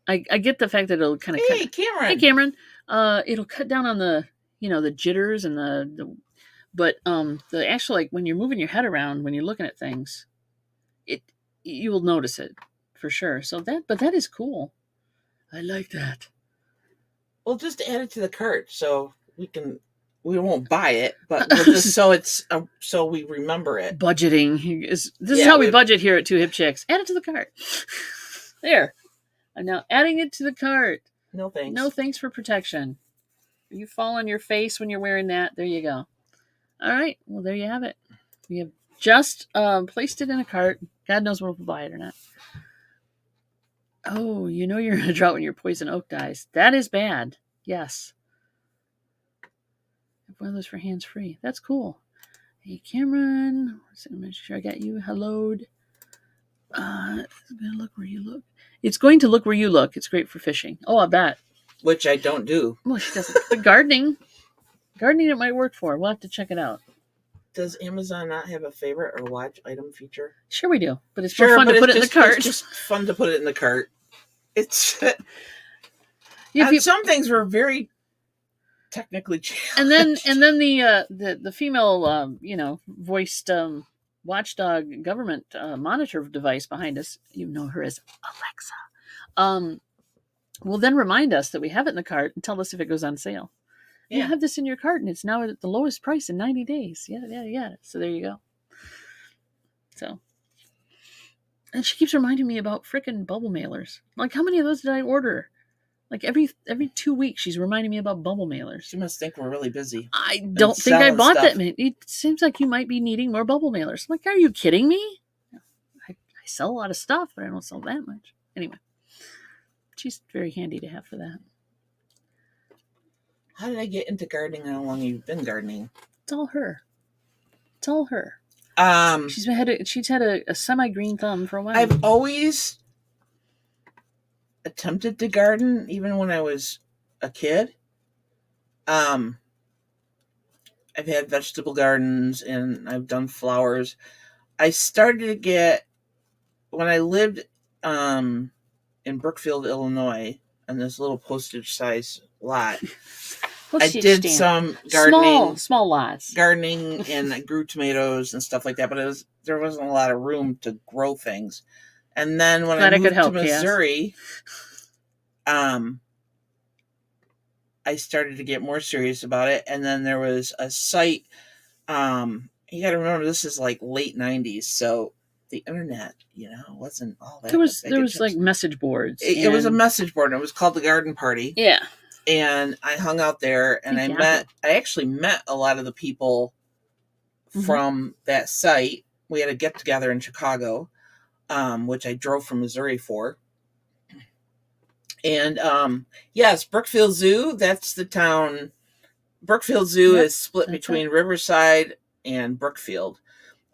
Speaker 1: I get the fact that it'll kind of
Speaker 2: Hey, Cameron.
Speaker 1: Hey, Cameron. It'll cut down on the the jitters and but the actual, like when you're moving your head around when you're looking at things, you will notice it for sure. So that is cool. I like that.
Speaker 2: Well, just add it to the cart so we can we won't buy it, but we'll just so we remember it.
Speaker 1: Budgeting is how we budget here at Two Hip Chicks. Add it to the cart. There. I'm now adding it to the cart.
Speaker 2: No thanks.
Speaker 1: No thanks for protection. You fall on your face when you're wearing that. There you go. All right. Well, there you have it. We have just placed it in a cart. God knows when we'll buy it or not. Oh, you know you're in a drought when your poison oak dies. That is bad. Yes. One of those for hands free. That's cool. Hey, Cameron. Make sure I got you. Helloed. It's going to look where you look. It's going to look where you look. It's great for fishing. Oh, I bet.
Speaker 2: Which I don't do.
Speaker 1: Well, she doesn't. But gardening it might work for. We'll have to check it out.
Speaker 2: Does Amazon not have a favorite or watch item feature?
Speaker 1: Sure we do. But it's more fun to put it in the cart.
Speaker 2: It's just fun to put it in the cart. It's some things were very technically challenged.
Speaker 1: And then the female voiced watchdog government monitor device behind us, you know her as Alexa, will then remind us that we have it in the cart and tell us if it goes on sale. Yeah. You have this in your cart and it's now at the lowest price in 90 days. Yeah. So there you go. So, and she keeps reminding me about frickin' bubble mailers. Like, how many of those did I order? Like every 2 weeks, she's reminding me about bubble mailers.
Speaker 2: She must think we're really busy.
Speaker 1: I don't think I bought that many. It seems like you might be needing more bubble mailers. I'm like, are you kidding me? I sell a lot of stuff, but I don't sell that much. Anyway, she's very handy to have for that.
Speaker 2: How did I get into gardening? How long you've been gardening?
Speaker 1: It's all her. She's had a semi-green thumb for a while.
Speaker 2: I've always attempted to garden, even when I was a kid. I've had vegetable gardens and I've done flowers. I started to get, when I lived in Brookfield, Illinois, on this little postage size lot, I did some gardening.
Speaker 1: Small lots.
Speaker 2: Gardening, and I grew tomatoes and stuff like that, but there wasn't a lot of room to grow things. And then when I moved to Missouri, I started to get more serious about it. And then there was a site, you got to remember, this is like late 90s, so the internet, wasn't all that.
Speaker 1: There was like message boards.
Speaker 2: It was a message board, and it was called the Garden Party.
Speaker 1: Yeah.
Speaker 2: And I hung out there, and I actually met a lot of the people from that site. We had a get together in Chicago, which I drove from Missouri for. And yes, Brookfield Zoo, that's the town. Brookfield Zoo is split between Riverside and Brookfield.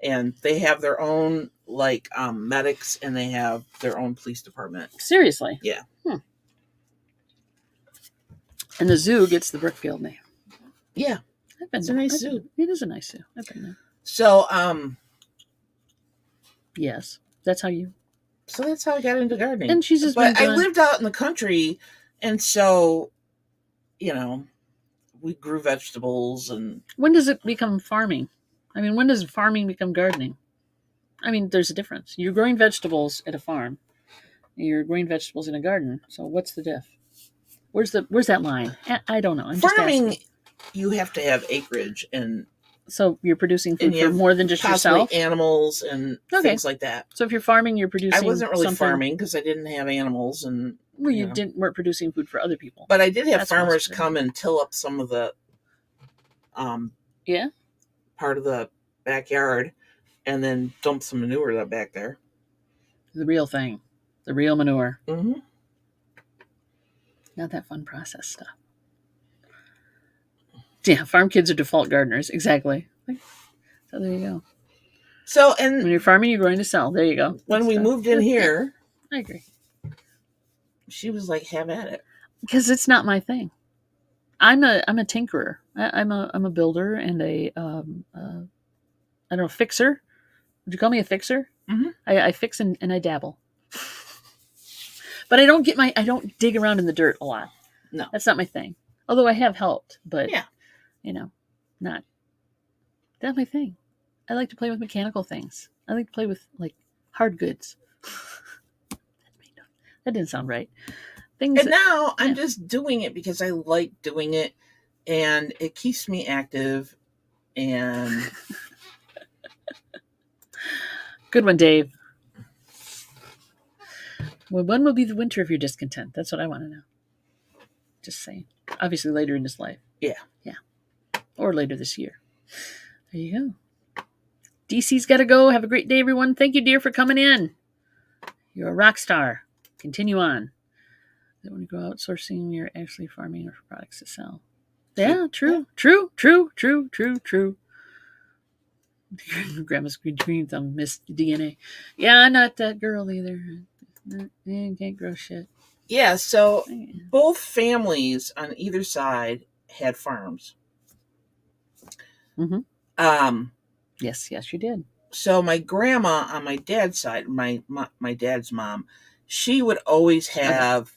Speaker 2: And they have their own medics, and they have their own police department.
Speaker 1: Seriously?
Speaker 2: Yeah.
Speaker 1: And the zoo gets the Brookfield name.
Speaker 2: Yeah. It's a nice zoo.
Speaker 1: It is a nice zoo. I've been there.
Speaker 2: So,
Speaker 1: yes. That's how
Speaker 2: I got into gardening.
Speaker 1: And she's just
Speaker 2: I lived out in the country, and so, we grew vegetables. And
Speaker 1: when does it become farming? I mean, when does farming become gardening? I mean, there's a difference. You're growing vegetables at a farm. And you're growing vegetables in a garden. So what's the diff? Where's that line? I don't know. I'm
Speaker 2: farming,
Speaker 1: just
Speaker 2: you have to have acreage, and
Speaker 1: so you're producing food for more than just yourself.
Speaker 2: Animals and things like that.
Speaker 1: So if you're farming, you're producing.
Speaker 2: I wasn't really farming because I didn't have animals, and
Speaker 1: you weren't producing food for other people.
Speaker 2: But I did have farmers come and till up some of the, part of the backyard, and then dump some manure back there.
Speaker 1: The real thing, the real manure.
Speaker 2: Mm-hmm.
Speaker 1: Not that fun process stuff. Yeah, farm kids are default gardeners. Exactly. So there you go.
Speaker 2: So, and
Speaker 1: when you're farming, you're going to sell. There you go.
Speaker 2: When we moved in here,
Speaker 1: I agree.
Speaker 2: She was like, "Have at it,"
Speaker 1: because it's not my thing. I'm a tinkerer. I'm a builder and a I don't know, fixer. Would you call me a fixer?
Speaker 2: Mm-hmm.
Speaker 1: I fix and I dabble. But I don't dig around in the dirt a lot.
Speaker 2: No.
Speaker 1: That's not my thing. Although I have helped, but not my thing. I like to play with mechanical things. I like to play with hard goods. That didn't sound right.
Speaker 2: And now I'm just doing it because I like doing it, and it keeps me active. And
Speaker 1: Good one, Dave. Well, when will be the winter of your discontent? That's what I want to know. Just saying. Obviously later in his life.
Speaker 2: Yeah.
Speaker 1: Or later this year. There you go. DC's got to go. Have a great day, everyone. Thank you, dear, for coming in. You're a rock star. Continue on. That when you go outsourcing, you're actually farming for products to sell. Yeah, true. Grandma's green thumb missed DNA. Yeah, I'm not that girl either. Can't grow shit.
Speaker 2: Yeah, so both families on either side had farms.
Speaker 1: Mm-hmm. Yes, you did.
Speaker 2: So my grandma on my dad's side, my dad's mom, she would always have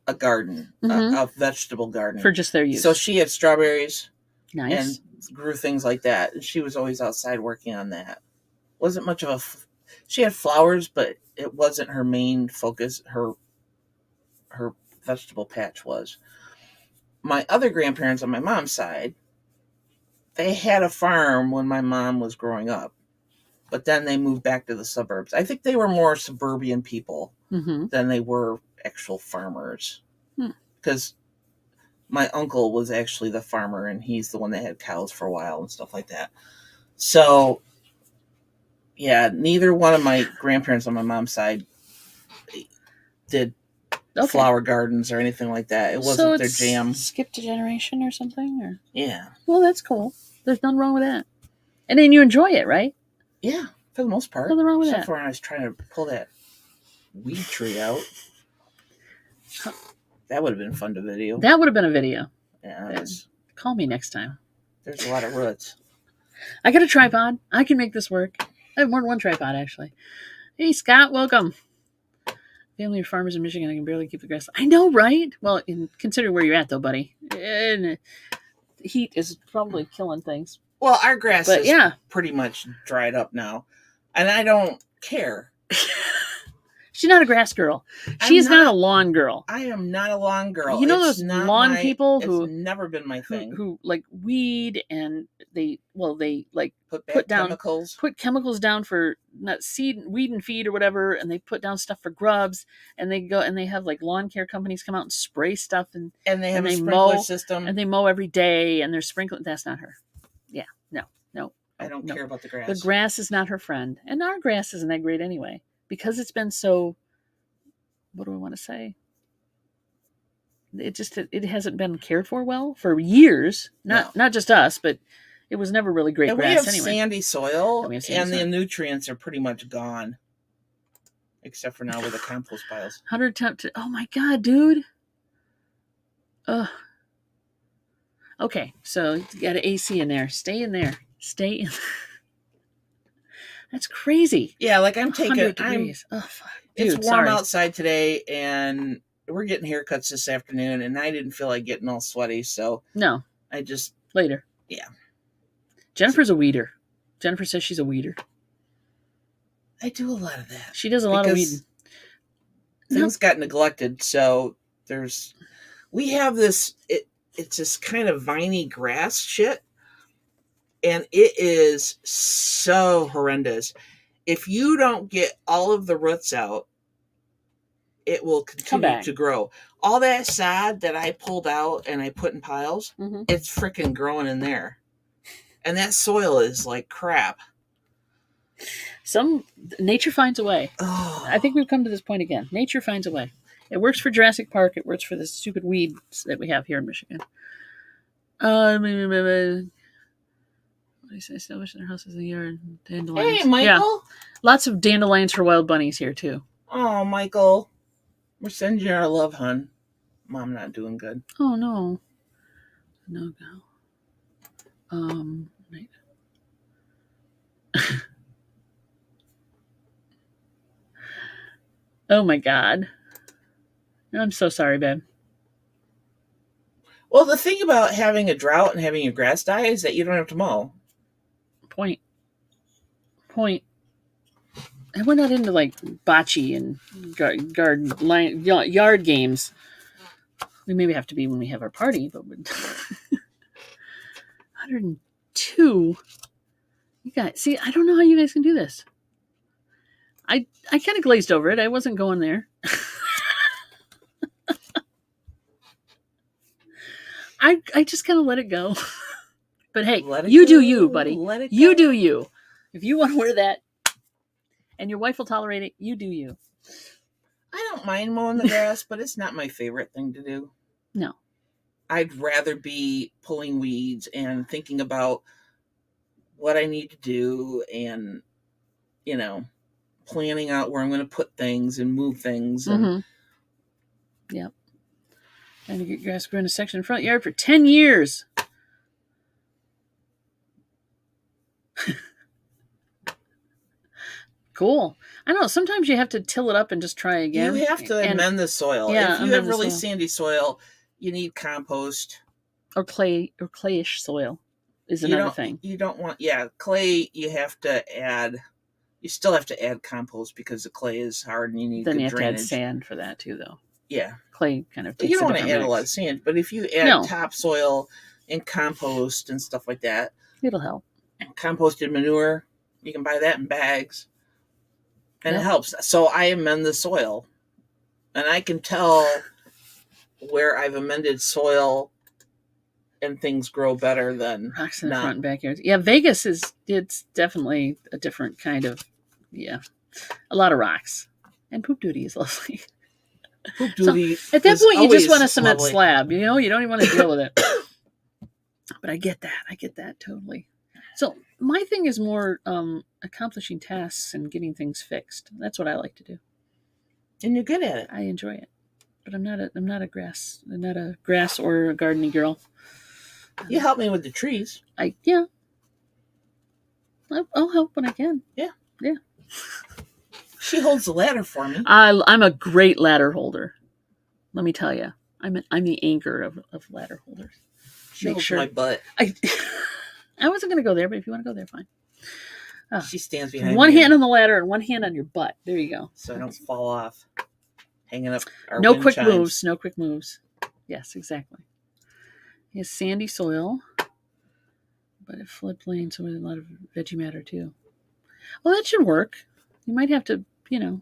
Speaker 2: a garden, a vegetable garden.
Speaker 1: For just their use.
Speaker 2: So she had strawberries.
Speaker 1: Nice.
Speaker 2: And grew things like that. And she was always outside working on that. Wasn't much of she had flowers, but it wasn't her main focus. Her vegetable patch was. My other grandparents on my mom's side, they had a farm when my mom was growing up, but then they moved back to the suburbs. I think they were more suburban people than they were actual farmers. Because my uncle was actually the farmer, and he's the one that had cows for a while and stuff like that. So, yeah, neither one of my grandparents on my mom's side did flower gardens or anything like that. It wasn't their jam.
Speaker 1: Skipped a generation or something? Or?
Speaker 2: Yeah.
Speaker 1: Well, that's cool. There's nothing wrong with that. And then you enjoy it, right?
Speaker 2: Yeah, for the most part.
Speaker 1: Nothing wrong with
Speaker 2: Except
Speaker 1: that.
Speaker 2: for when I was trying to pull that weed tree out. That would have been fun to video.
Speaker 1: That would have been a video.
Speaker 2: Yeah.
Speaker 1: Call me next time.
Speaker 2: There's a lot of roots.
Speaker 1: I got a tripod. I can make this work. I have more than one tripod, actually. Hey, Scott, welcome. Family of farmers in Michigan, I can barely keep the grass. I know, right? Well, consider where you're at, though, buddy. And heat is probably killing things.
Speaker 2: Well, our grass is pretty much dried up now. And I don't care.
Speaker 1: She's not a grass girl. She's not a lawn girl.
Speaker 2: I am not a lawn girl.
Speaker 1: You know those lawn people who
Speaker 2: it's never been my thing.
Speaker 1: Who like weed and they like
Speaker 2: put down chemicals.
Speaker 1: Put chemicals down for weed and feed or whatever, and they put down stuff for grubs, and they go and they have like lawn care companies come out and spray stuff and
Speaker 2: they have a sprinkler system
Speaker 1: and they mow every day and they're sprinkling. That's not her. Yeah, no.
Speaker 2: I don't care about the grass.
Speaker 1: The grass is not her friend, and our grass isn't that great anyway. Because it's been so, what do I want to say? It hasn't been cared for well for years. Not just us, but it was never really great grass anyway.
Speaker 2: Sandy soil, and the nutrients are pretty much gone. Except for now with the compost piles.
Speaker 1: 110. Oh my God, dude. Okay, so you got an AC in there. Stay in there. Stay in. That's crazy.
Speaker 2: Yeah, like I'm taking.
Speaker 1: Degrees.
Speaker 2: It's warm outside today, and we're getting haircuts this afternoon, and I didn't feel like getting all sweaty, so
Speaker 1: no,
Speaker 2: I just
Speaker 1: later.
Speaker 2: Yeah,
Speaker 1: Jennifer's a weeder. Jennifer says she's a weeder.
Speaker 2: I do a lot of that.
Speaker 1: She does a lot of weeding.
Speaker 2: Things got neglected, so we have this. It's this kind of viney grass shit. And it is so horrendous. If you don't get all of the roots out, it will continue to grow. All that sod that I pulled out and I put in piles, it's freaking growing in there. And that soil is like crap.
Speaker 1: Nature finds a way.
Speaker 2: Oh.
Speaker 1: I think we've come to this point again. Nature finds a way. It works for Jurassic Park. It works for the stupid weeds that we have here in Michigan. I established their houses in the yard. Dandelions.
Speaker 2: Hey, Michael.
Speaker 1: Yeah. Lots of dandelions for wild bunnies here, too.
Speaker 2: Oh, Michael. We're sending you our love, hon. Mom not doing good.
Speaker 1: Oh, no. No. Right. Oh, my God. I'm so sorry, babe.
Speaker 2: Well, the thing about having a drought and having your grass die is that you don't have to mow.
Speaker 1: Point. And we're not into like bocce and yard games. We maybe have to be when we have our party, but 102. You guys, see, I don't know how you guys can do this. I kind of glazed over it. I wasn't going there. I just kind of let it go. But hey, you do you, buddy. You do you. If you want to wear that and your wife will tolerate it, you do you.
Speaker 2: I don't mind mowing the grass, but it's not my favorite thing to do.
Speaker 1: No.
Speaker 2: I'd rather be pulling weeds and thinking about what I need to do and, planning out where I'm going to put things and move things. And
Speaker 1: Yep. Trying to get grass growing a section in the front yard for 10 years. Cool. I know. Sometimes you have to till it up and just try again.
Speaker 2: You have to amend the soil.
Speaker 1: Yeah,
Speaker 2: if you have really sandy soil, you need compost.
Speaker 1: Or clay or clayish soil is another thing.
Speaker 2: You don't want, clay. You still have to add compost because the clay is hard and you need
Speaker 1: then
Speaker 2: good
Speaker 1: you have
Speaker 2: drainage.
Speaker 1: to add sand for that too, though.
Speaker 2: Yeah.
Speaker 1: Clay kind of takes
Speaker 2: you don't want to add a lot of sand, but if you add topsoil and compost and stuff like that,
Speaker 1: it'll help.
Speaker 2: Composted manure, you can buy that in bags. And it helps. So I amend the soil. And I can tell where I've amended soil and things grow better than
Speaker 1: rocks in the front and backyard. Yeah, Vegas it's definitely a different kind of, a lot of rocks. And poop duty is lovely.
Speaker 2: Poop duty.
Speaker 1: So, at that point, you just want a cement slab. You don't even want to deal with it. But I get that totally. So my thing is more accomplishing tasks and getting things fixed. That's what I like to do.
Speaker 2: And you're good at it.
Speaker 1: I enjoy it. But I'm not a grass or a gardening girl.
Speaker 2: You help me with the trees.
Speaker 1: I'll help when I can.
Speaker 2: Yeah.
Speaker 1: Yeah.
Speaker 2: She holds the ladder for me.
Speaker 1: I'm a great ladder holder. Let me tell you, I'm the anchor of ladder holders.
Speaker 2: She holds my butt.
Speaker 1: I wasn't going to go there, but if you want to go there, fine.
Speaker 2: She stands behind
Speaker 1: one
Speaker 2: me.
Speaker 1: hand on the ladder and one hand on your butt. There you go.
Speaker 2: So I don't fall off. Hanging up our
Speaker 1: No
Speaker 2: wind
Speaker 1: quick
Speaker 2: chimes.
Speaker 1: moves. No quick moves. Yes, exactly. He has sandy soil, but it floodplain, so there's a lot of veggie matter too. Well, that should work. You might have to,
Speaker 2: and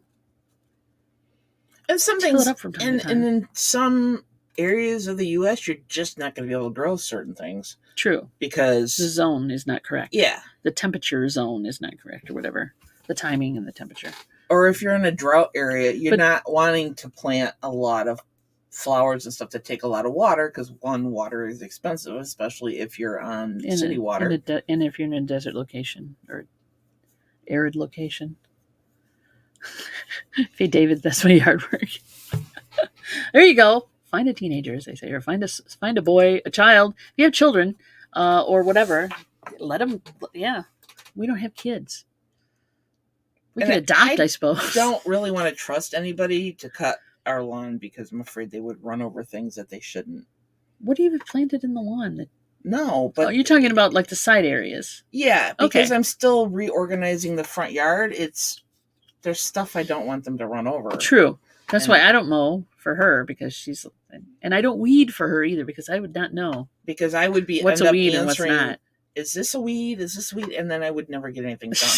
Speaker 2: some things, and in some areas of the U.S., you're just not going to be able to grow certain things.
Speaker 1: True.
Speaker 2: Because
Speaker 1: the zone is not correct.
Speaker 2: Yeah.
Speaker 1: The temperature zone is not correct or whatever. The timing and the temperature.
Speaker 2: Or if you're in a drought area, you're not wanting to plant a lot of flowers and stuff that take a lot of water because, one, water is expensive, especially if you're on city water.
Speaker 1: And if you're in a desert location or arid location. Hey, David, that's my yard work. There you go. Find a teenager, as they say, or find a boy, a child. If you have children or whatever, let them. Yeah, we don't have kids. We can adopt, I suppose.
Speaker 2: Don't really want to trust anybody to cut our lawn because I'm afraid they would run over things that they shouldn't.
Speaker 1: What do you have planted in the lawn?
Speaker 2: No, but
Speaker 1: you're talking about like the side areas.
Speaker 2: Yeah, because I'm still reorganizing the front yard. There's stuff I don't want them to run over.
Speaker 1: True. That's why I don't mow for her because she's, and I don't weed for her either because I would not know.
Speaker 2: Because I would be
Speaker 1: what's a weed and what's not.
Speaker 2: Is this a weed? Is this a weed? And then I would never get anything done.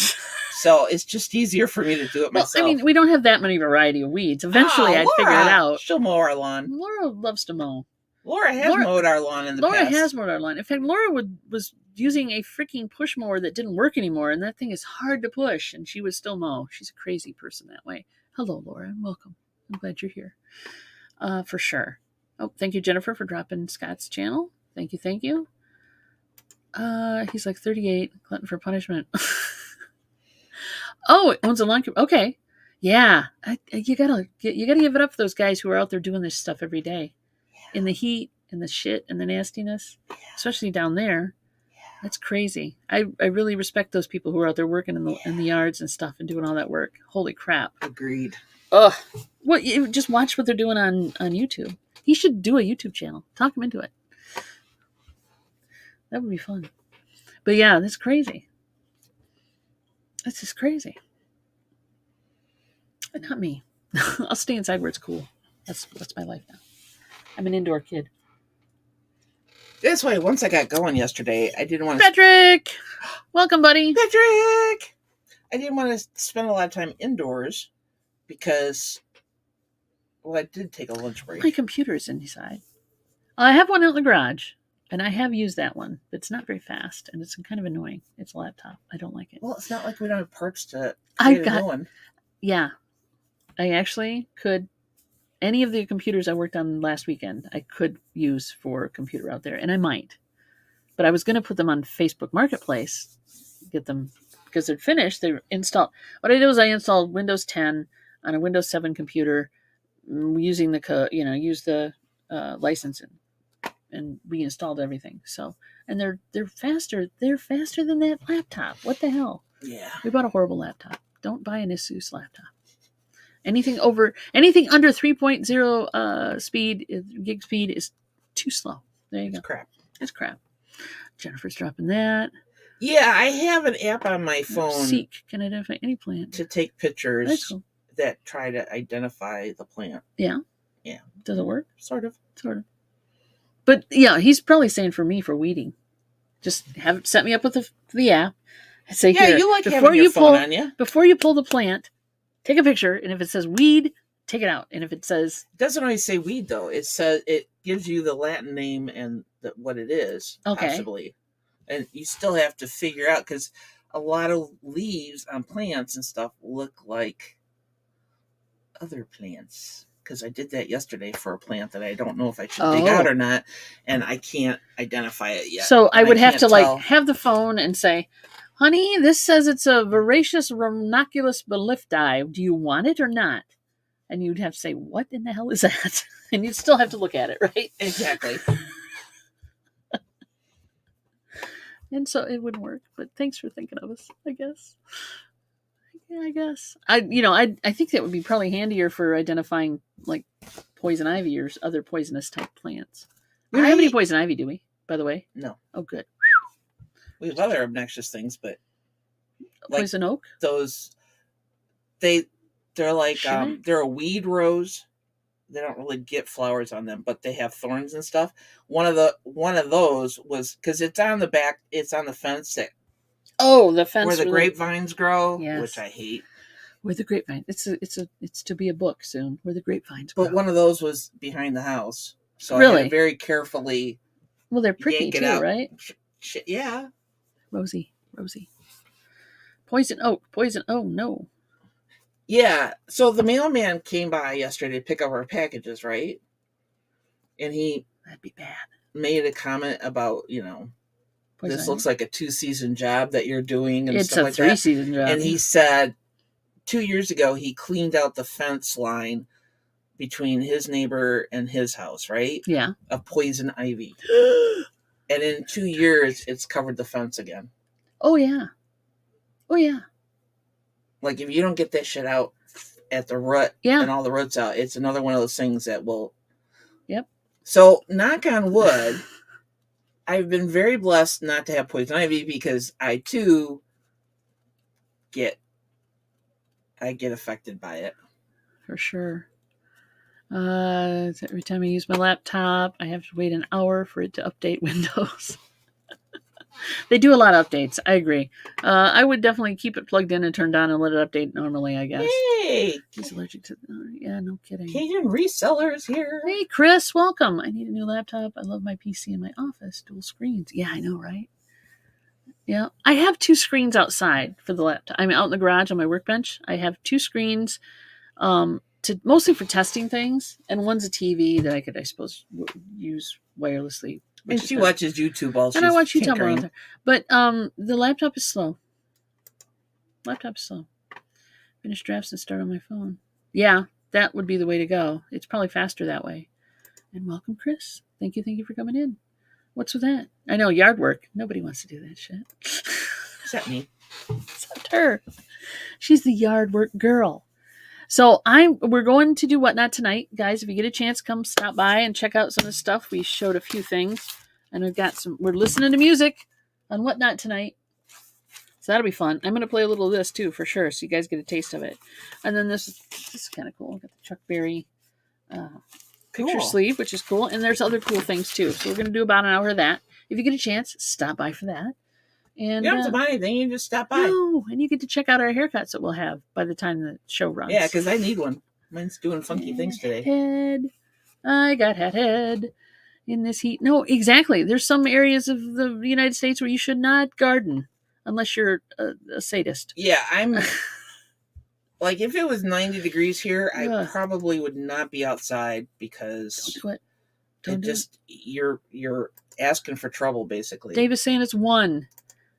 Speaker 2: So it's just easier for me to do it myself.
Speaker 1: I mean, we don't have that many variety of weeds. Eventually, I'd figure it out.
Speaker 2: She'll mow our lawn.
Speaker 1: Laura loves to mow.
Speaker 2: Laura has mowed our lawn in the past.
Speaker 1: Laura has mowed our lawn. In fact, Laura was using a freaking push mower that didn't work anymore, and that thing is hard to push, and she would still mow. She's a crazy person that way. Hello, Laura. Welcome. I'm glad you're here. For sure. Oh, thank you, Jennifer, for dropping Scott's channel. Thank you. He's like 38, glutton for punishment. Oh, it owns a lawn. Okay. Yeah. You gotta give it up for those guys who are out there doing this stuff every day. In the heat and the shit and the nastiness, especially down there. That's crazy. I really respect those people who are out there working in the yards and stuff and doing all that work. Holy crap.
Speaker 2: Agreed.
Speaker 1: Ugh. Well, just watch what they're doing on YouTube. He should do a YouTube channel. Talk him into it. That would be fun. But yeah, that's crazy. That's just crazy. Not me. I'll stay inside where it's cool. That's my life now. I'm an indoor kid.
Speaker 2: That's why once I got going yesterday, I didn't want to...
Speaker 1: Patrick! Welcome, buddy.
Speaker 2: Patrick! I didn't want to spend a lot of time indoors because, well, I did take a lunch break.
Speaker 1: My computer's inside. I have one out in the garage, and I have used that one, but it's not very fast, and it's kind of annoying. It's a laptop. I don't like it.
Speaker 2: Well, it's not like we don't have parts to
Speaker 1: I've
Speaker 2: create a
Speaker 1: got-
Speaker 2: new one.
Speaker 1: Yeah. I actually could... Any of the computers I worked on last weekend, I could use for a computer out there, and I might. But I was going to put them on Facebook Marketplace, get them, because they're finished. They're installed. What I did was I installed Windows 10 on a Windows 7 computer using the license and reinstalled everything. So, and they're faster. They're faster than that laptop. What the hell?
Speaker 2: Yeah.
Speaker 1: We bought a horrible laptop. Don't buy an Asus laptop. Anything under 3.0 gig speed is too slow. There you go.
Speaker 2: Crap.
Speaker 1: It's crap. Jennifer's dropping that.
Speaker 2: Yeah, I have an app on my phone
Speaker 1: Seek can identify any plant.
Speaker 2: to take pictures
Speaker 1: That's cool.
Speaker 2: that try to identify the plant.
Speaker 1: Yeah.
Speaker 2: Yeah.
Speaker 1: Does it work?
Speaker 2: Sort of.
Speaker 1: But yeah, he's probably saying for me for weeding. Just have it set me up with the app. I say
Speaker 2: Yeah,
Speaker 1: here,
Speaker 2: you like
Speaker 1: before
Speaker 2: having your
Speaker 1: you
Speaker 2: phone
Speaker 1: pull
Speaker 2: on you.
Speaker 1: before you pull the plant, take a picture, and if it says weed, take it out. And if it says
Speaker 2: It doesn't always say weed, though. It says it gives you the Latin name and what it is,
Speaker 1: Okay.
Speaker 2: possibly. And you still have to figure out, because a lot of leaves on plants and stuff look like other plants. Because I did that yesterday for a plant that I don't know if I should dig out or not, and I can't identify it yet.
Speaker 1: So I
Speaker 2: And
Speaker 1: would have to
Speaker 2: can't tell.
Speaker 1: have the phone and say, honey, this says it's a voracious ranunculus belifti. Do you want it or not? And you'd have to say, what in the hell is that? And you'd still have to look at it, right?
Speaker 2: Exactly.
Speaker 1: And so it wouldn't work. But thanks for thinking of us, I guess. Yeah, I guess. I think that would be probably handier for identifying like poison ivy or other poisonous type plants. We don't have any poison ivy, do we? By the way?
Speaker 2: No.
Speaker 1: Oh, good.
Speaker 2: We have other obnoxious things, but like
Speaker 1: Poison oak?
Speaker 2: those, they're like
Speaker 1: Shouldn't
Speaker 2: they're a weed rose. They don't really get flowers on them, but they have thorns and stuff. One of those was, because it's on the back, it's on the fence that
Speaker 1: the fence
Speaker 2: where the grapevines grow,
Speaker 1: Yes.
Speaker 2: which I hate.
Speaker 1: Where the grapevine. It's to be a book soon. Where the grapevines
Speaker 2: But
Speaker 1: grow.
Speaker 2: one of those was behind the house, so I
Speaker 1: Really?
Speaker 2: had to very carefully.
Speaker 1: Well, they're pricky
Speaker 2: yank it
Speaker 1: too,
Speaker 2: out.
Speaker 1: right?
Speaker 2: Yeah.
Speaker 1: Rosie. Poison oak. Oh no.
Speaker 2: Yeah. So the mailman came by yesterday to pick up our packages, right? And he
Speaker 1: That'd be bad.
Speaker 2: made a comment about,
Speaker 1: Poison
Speaker 2: this
Speaker 1: ivy.
Speaker 2: looks like a 2-season job that you're doing and
Speaker 1: It's
Speaker 2: stuff
Speaker 1: a
Speaker 2: like that.
Speaker 1: 3-season job.
Speaker 2: And he said 2 years ago he cleaned out the fence line between his neighbor and his house, right?
Speaker 1: Yeah.
Speaker 2: Of poison ivy. And in 2 years it's covered the fence again.
Speaker 1: Oh yeah.
Speaker 2: Like, if you don't get that shit out at the root
Speaker 1: Yeah.
Speaker 2: and all the roots out, it's another one of those things that will.
Speaker 1: Yep.
Speaker 2: So, knock on wood, I've been very blessed not to have poison ivy, because I too get affected by it.
Speaker 1: For sure. Every time I use my laptop, I have to wait an hour for it to update Windows. They do a lot of updates. I agree. I would definitely keep it plugged in and turned on and let it update normally, I guess.
Speaker 2: Hey,
Speaker 1: He's allergic to... yeah, no kidding.
Speaker 2: Cajun resellers here.
Speaker 1: Hey, Chris, welcome. I need a new laptop. I love my PC in my office. Dual screens. Yeah, I know, right? Yeah. I have 2 screens outside for the laptop. I'm out in the garage on my workbench. I have 2 screens, mostly for testing things, and one's a TV that I could, I suppose, use wirelessly.
Speaker 2: And she watches YouTube while she's
Speaker 1: And I watch YouTube
Speaker 2: tinkering.
Speaker 1: all the time. But the laptop is slow. Finish drafts and start on my phone. Yeah, that would be the way to go. It's probably faster that way. And welcome, Chris. Thank you for coming in. What's with that? I know, yard work. Nobody wants to do that shit.
Speaker 2: Except me.
Speaker 1: Except her. She's the yard work girl. So we're going to do Whatnot tonight. Guys, if you get a chance, come stop by and check out some of the stuff. We showed a few things. And we're listening to music on Whatnot tonight. So that'll be fun. I'm going to play a little of this too, for sure, so you guys get a taste of it. And then this is kind of cool. Got the Chuck Berry picture
Speaker 2: Cool.
Speaker 1: sleeve, which is cool. And there's other cool things too. So we're going to do about an hour of that. If you get a chance, stop by for that. And
Speaker 2: You don't have to buy anything. You just stop by.
Speaker 1: no, and you get to check out our haircuts that we'll have by the time the show runs.
Speaker 2: Yeah, because I need one. Mine's doing funky things today.
Speaker 1: Head. I got hat head in this heat. No, exactly. There's some areas of the United States where you should not garden unless you're a sadist.
Speaker 2: Yeah, I'm... Like, if it was 90 degrees here, I
Speaker 1: Ugh.
Speaker 2: probably would not be outside because...
Speaker 1: Don't do it. Don't do
Speaker 2: it. You're asking for trouble, basically.
Speaker 1: Dave is saying it's 1.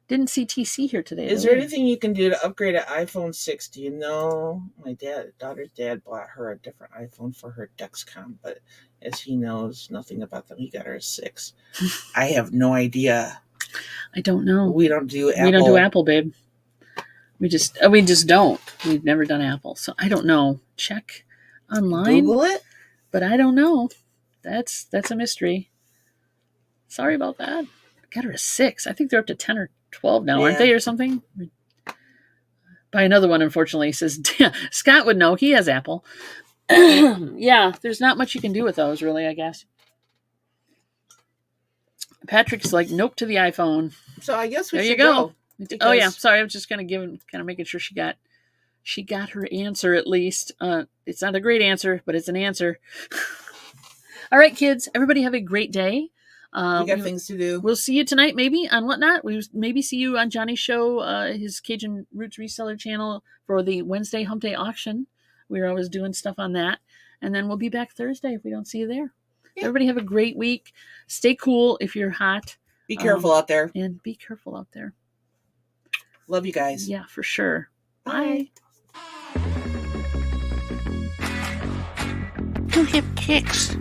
Speaker 1: Didn't see TC here today.
Speaker 2: Is there anything you can do to upgrade an iPhone 6? Do you know? My daughter's dad bought her a different iPhone for her Dexcom, but as he knows nothing about them, he got her a 6. I have no idea.
Speaker 1: I don't know.
Speaker 2: We don't do Apple.
Speaker 1: We don't do Apple, babe. We just don't. We've never done Apple, so I don't know. Check online.
Speaker 2: Google it?
Speaker 1: But I don't know. That's a mystery. Sorry about that. Got her a 6. I think they're up to 10 or 12 now, aren't they, or something? Buy another one, unfortunately. He says, Scott would know. He has Apple. Yeah, there's not much you can do with those, really, I guess. Patrick's like, nope to the iPhone.
Speaker 2: So I guess we
Speaker 1: there
Speaker 2: should
Speaker 1: you go.
Speaker 2: Because...
Speaker 1: Oh, yeah. Sorry, I was just kind of making sure she got her answer at least. It's not a great answer, but it's an answer. All right, kids. Everybody have a great day.
Speaker 2: We got things to do.
Speaker 1: We'll see you tonight, maybe, on Whatnot. We maybe see you on Johnny's show, his Cajun Roots Reseller channel for the Wednesday Hump Day auction. We're always doing stuff on that. And then we'll be back Thursday if we don't see you there. Yeah. Everybody have a great week. Stay cool if you're hot.
Speaker 2: Be careful out there.
Speaker 1: And be careful out there.
Speaker 2: Love you guys.
Speaker 1: Yeah, for sure. Bye.
Speaker 2: You hip kicks.